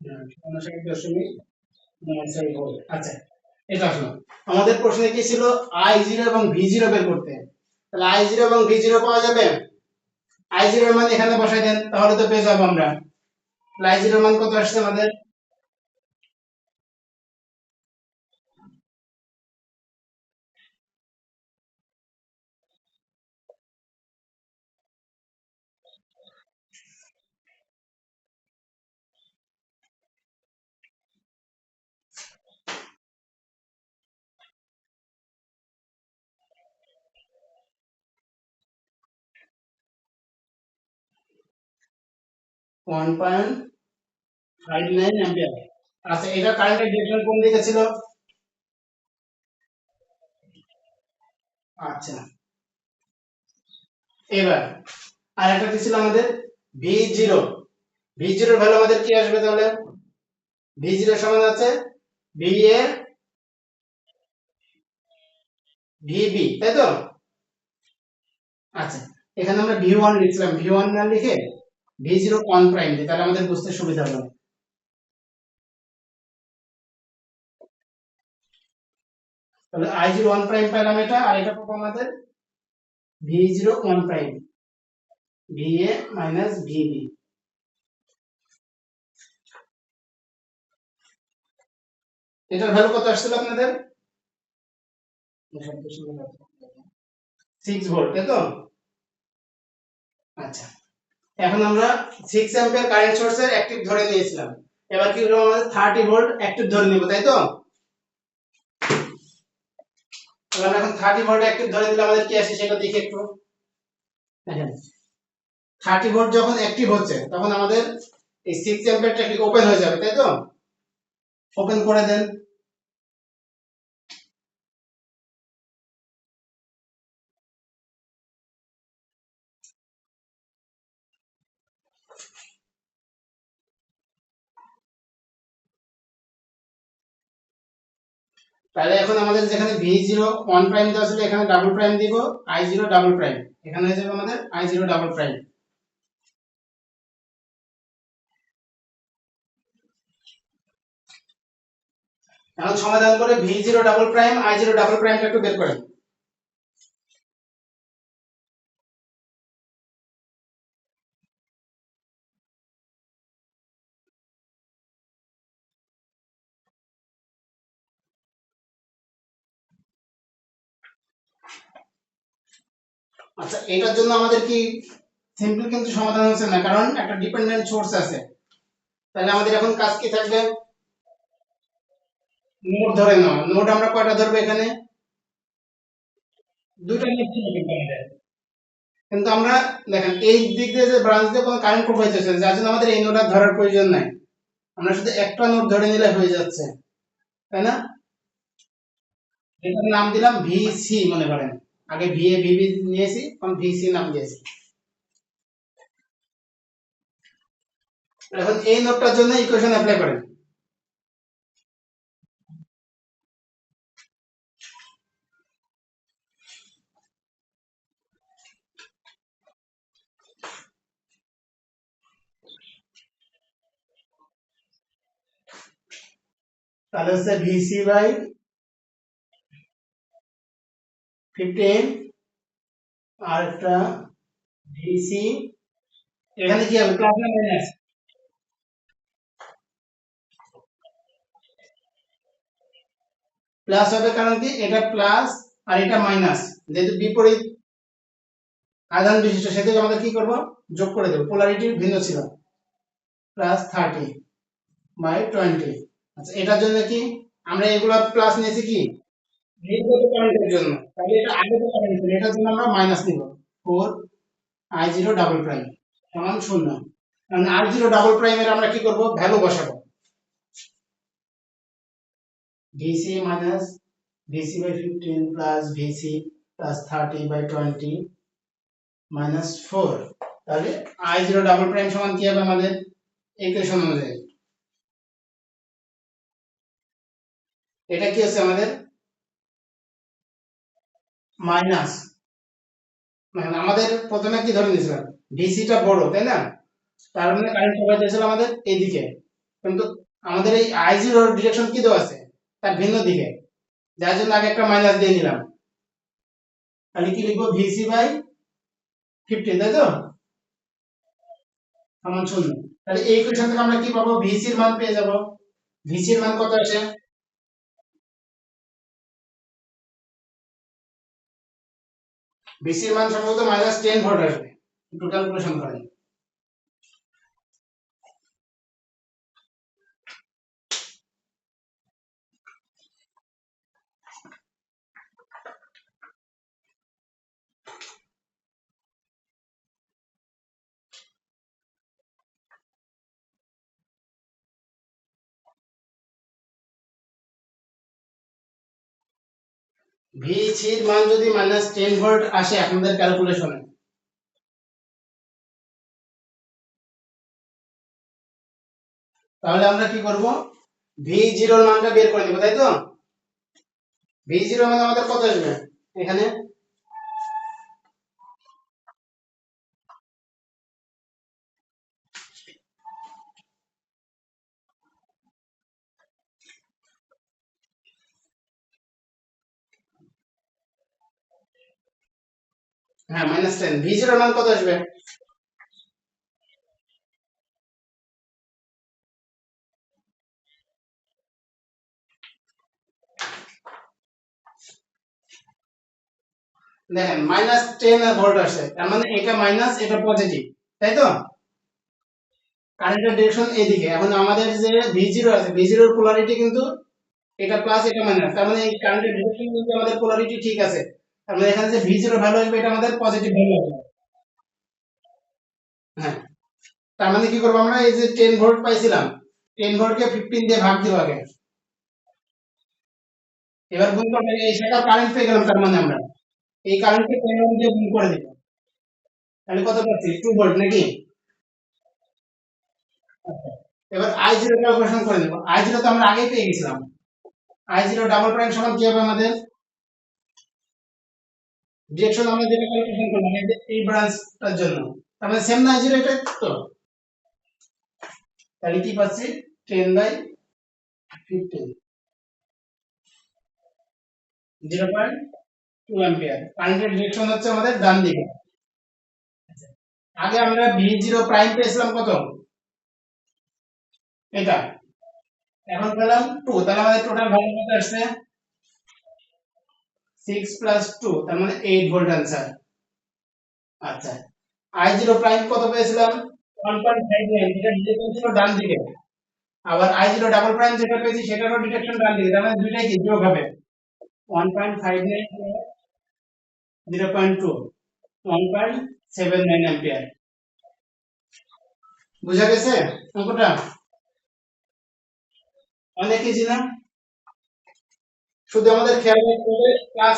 59.96 ভোল্ট। আচ্ছা, এটা আসলো আমাদের প্রশ্নে কি ছিল, I0 এবং V0 বের করতে। তাহলে I0 এবং V0 পাওয়া যাবে। I0 এর মান এখানে বসাই দেন, তাহলে তো পেয়ে যাবো আমরা। তাহলে I0 এর মান কত আসছে আমাদের, 1.59 অ্যাম্পিয়ার। আচ্ছা, এটা কারেন্টের ডিরেকশন কোন দিকে ছিল? আচ্ছা, এবার আর একটা কি ছিল আমাদের, V0। V0 এর ভ্যালু আমাদের কি আসবে তাহলে, V0 সমান আছে V এর VB, তাই তো? আচ্ছা, এখানে আমরা V1 লিখলাম, V1 না লিখে V0 অন প্রাইম দিই, তাহলে আমাদের বুঝতে সুবিধা হবে। তাহলে I0 অন প্রাইম পেলাম এটা, আর এটা পাবো আমাদের V0 on prime, VA minus VB। এটার ভ্যালু কত আসছিল আপনাদের, 6 ভোল্ট, তাই তো? আচ্ছা, এখন আমরা 6 অ্যাম্পিয়ার কারেন্ট সোর্সের অ্যাক্টিভ ধরে নিয়েছিলাম। এবার কি করব, আমাদের 30 ভোল্ট অ্যাক্টিভ ধরে নিব, তাই তো? তাহলে আমরা এখন 30 ভোল্ট অ্যাক্টিভ ধরে দিলে আমাদের কি আসে সেটা দেখি একটু। দেখেন, 30 ভোল্ট যখন অ্যাক্টিভ হচ্ছে তখন আমাদের এই 6 অ্যাম্পিয়ারটা কি ওপেন হয়ে যাবে, তাই তো? ওপেন করে দেন। তাহলে এখন আমাদের যেখানে V0 1 প্রাইম দেওয়া ছিল এখানে ডাবল প্রাইম দিব, I0 ডাবল প্রাইম, এখানে হয়ে যাবে আমাদের I0 ডাবল প্রাইম। এখন সমাধান করে V0 double prime I0 double প্রাইমটা একটু বের করেন। আচ্ছা, এটার জন্য আমাদের কি সিম্পল কিন্তু সমাধান হচ্ছে না, কারণ একটা ডিপেন্ডেন্ট সোর্স আছে। তাহলে আমাদের এখন কাজ কি থাকবে, নোড ধরে নাও। নোড আমরা কয়টা ধরবো এখানে, দুইটা নোড ছিল কিন্তু আমাদের। কিন্তু আমরা দেখেন এই দিক দিয়ে যে ব্রাঞ্চ দিয়ে কোনো কারেন্ট প্রবাহিত হচ্ছে, যার জন্য আমাদের এই নোড আর ধরার প্রয়োজন নাই। আমরা শুধু একটা নোড ধরে নিলে হয়ে যাচ্ছে, তাই না? এটার নাম দিলাম ভিসি, মনে করেন আগে ভিএ ভিবি নিয়েছি, এখন ভিসি নাম দিয়েছি। এখন এই নোডটার জন্য ইকুয়েশন অ্যাপ্লাই করেন। তাহলে হচ্ছে ভিসি বাই 15 আর একটা ভিসি, এখানে কি হবে, প্লাস না মাইনাস? প্লাস হবে, কারণ কি এটা প্লাস আর এটা মাইনাস, যেহেতু বিপরীত আধান বিশিষ্ট সেটাকে আমাদের কি করব, যোগ করে দেব, পোলারিটি ভিন্ন ছিল। Plus 30 by 20। আচ্ছা, এটার জন্য কি আমরা এগুলা প্লাস নিয়েছি কি নির্গত কারেন্টের জন্য, তাহলে এটা আগত কারেন্ট ছিল, এটার জন্য আমরা মাইনাস নিব। 4 i0 ডাবল প্রাইম সমান 0। কারণ i0 ডাবল প্রাইমের আমরা কি করব, ভ্যালু বসাবো। vc minus vc by 15 plus vc plus 30 by 20 minus 4, তাহলে i0 ডাবল প্রাইম সমান কি হবে আমাদের ইকুয়েশন অনুযায়ী, এটা কি আছে আমাদের মাইনাস, মানে আমাদের প্রথমে কি ধরে নিয়েছিলাম ভিসি টা বড়, তাই না? তার মানে কারেন্ট প্রবাহিত হয়েছিল আমাদের এইদিকে, কিন্তু আমাদের এই i0 এর ডিরেকশন কি দেওয়া আছে, তার ভিন্ন দিকে, যার জন্য আগে একটা মাইনাস দিয়ে নিলাম। তাহলে কি লিখবো, ভিসি বাই 15, তাই তো, সমান 0। তাহলে এই ইকুয়েশন থেকে আমরা কি পাবো, ভিসি এর মান পেয়ে যাব। ভিসি এর মান কত আসে, ভিসি এর মান সম্ভবত -10 ভোল্ট আসবে, একটু ক্যালকুলেশন করেন। ভিসি এর মান যদি -10 ভোল্ট আসে আপনাদের ক্যালকুলেশনে, তাহলে আমরা কি করব, v0 এর মানটা বের করে নেব, তাই তো। v0 এর মান আমাদের কত আসবে এখানে, হ্যাঁ -10, v0 এর মান কত আসবে, দেখেন -10 ভোল্ট আসে, তার মানে এটা মাইনাস এটা পজিটিভ, তাই তো। কারেন্টের ডিরেকশন এদিকে, এখন আমাদের যে v0 আছে, v0 এর পোলারিটি কিন্তু এটা প্লাস এটা মাইনাস, তার মানে এই কারেন্টের ডিরেকশন কিন্তু আমাদের পোলারিটি ঠিক আছে, তার মানে এখানে যে v0 ভ্যালু আসবে এটা আমাদের পজিটিভ ভ্যালু আসবে। হ্যাঁ, তার মানে কি করব, আমরা এই যে 10 ভোল্ট পাইছিলাম, 10 ভোল্টকে 15 দিয়ে ভাগ দিব আগে, এবার গুণ করব, এই শাখা কারেন্ট পেয়ে গেলাম, তার মানে আমরা এই কারেন্টকে 10 ওহম দিয়ে গুণ করে দিব, তাহলে কত পাচ্ছি, 2 ভোল্ট নাকি। আচ্ছা, এবার i0 ক্যালকুলেশন করে নেব। i0 তো আমরা আগেই পেয়ে গেছিলাম, i0 ডাবল প্রাইম সমান কি হবে আমাদের, ডিরেকশন আমরা যেটা ক্যালকুলেশন করলাম এই ব্রাঞ্চটার জন্য, তার মানে সেম না i0 এটা তো, তাহলে কি পাচ্ছি 10/15, 0.2 অ্যাম্পিয়ার। কারেন্টের ডিরেকশন হচ্ছে আমাদের ডান দিকে। আগে আমরা v0 প্রাইম পেয়েছিলাম কত, এটা, এখন পেলাম 2, তাহলে আমাদের টোটাল ভ্যালু কত আসছে, 6 + 2, তার মানে 8 ভোল্ট आंसर। আচ্ছা, i0 প্রাইম কত পেয়েছিলাম, 1.59, যেটা ডিরেকশন ছিল ডান দিকে, আবার i0 ডাবল প্রাইম যেটা পেয়েছি সেটারও ডিরেকশন ডান দিকে, তার মানে দুইটাই কি যোগ হবে, 1.59 0.2, 1.79 অ্যাম্পিয়ার। বুঝা গেছে অঙ্কটা, অনেক ইজি না? শুধু আমাদের খেয়াল রাখতে হবে প্লাস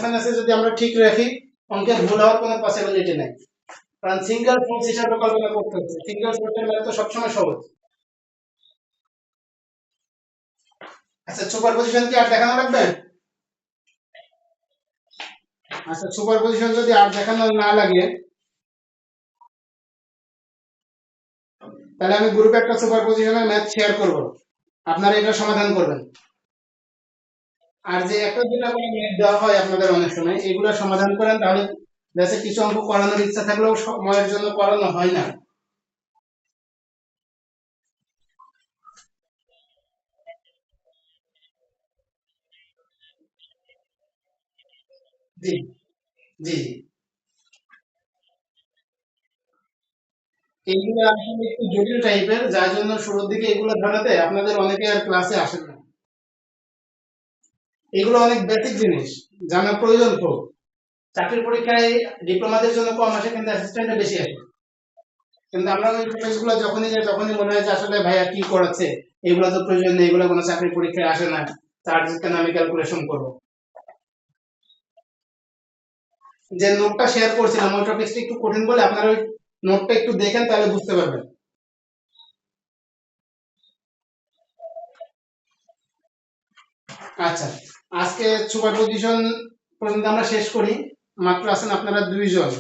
মাইনাসে যদি আমরা ঠিক রাখি, অঙ্কের ভুল হওয়ার কোনো পসিবিলিটি নাই, কারণ সিঙ্গেল সোর্স হিসাবে কল্পনা করতে হচ্ছে, সিঙ্গেল সোর্সের ম্যাথ তো সবসময় সহজ। আচ্ছা, সুপারপজিশন কি আর দেখানো লাগবে? আচ্ছা, সুপারপজিশন যদি আর দেখানো না লাগে, তাহলে আমি গ্রুপে একটা সুপারপজিশনের ম্যাথ শেয়ার করব, আপনারা এটা সমাধান করবেন। আর যে একটা দুটা করে ম্যাথ দেওয়া হয় আপনাদের অনেক সময়, এগুলো সমাধান করেন, তাহলে বেসে কিছু অঙ্ক করানোর ইচ্ছা থাকলেও সময়ের জন্য করানো হয় না। জি জি জি, এইগুলো আসলে একটু জটিল টাইপের, যার জন্য শুরুর দিকে এগুলো ধরাতে আপনাদের অনেকে আর ক্লাসে আসেন না। এগুলো অনেক বেসিক জিনিস, জানা প্রয়োজন খুব, চাকরির পরীক্ষায় ডিপ্লোমাদের জন্য কম আসে কিন্তু অ্যাসিস্ট্যান্টে বেশি আসে। কিন্তু আমরা ওই কলেজগুলো যখনই যাই তখনই মনে হয় যে আসলে ভাইয়া কি করাচ্ছে, এগুলো তো প্রয়োজন নেই, এগুলো কোনো চাকরির পরীক্ষায় আসে না, চার্জ কেন আমি ক্যালকুলেশন করবো। যে নোটটা শেয়ার করছিলাম ওই টপিকটা একটু কঠিন বলে আপনারা ওই নোটটা একটু দেখেন তাহলে বুঝতে পারবেন। আচ্ছা, আজকে সুপার পজিশন পর্যন্ত আমরা শেষ করি। মাত্র আছেন আপনারা 2 জন।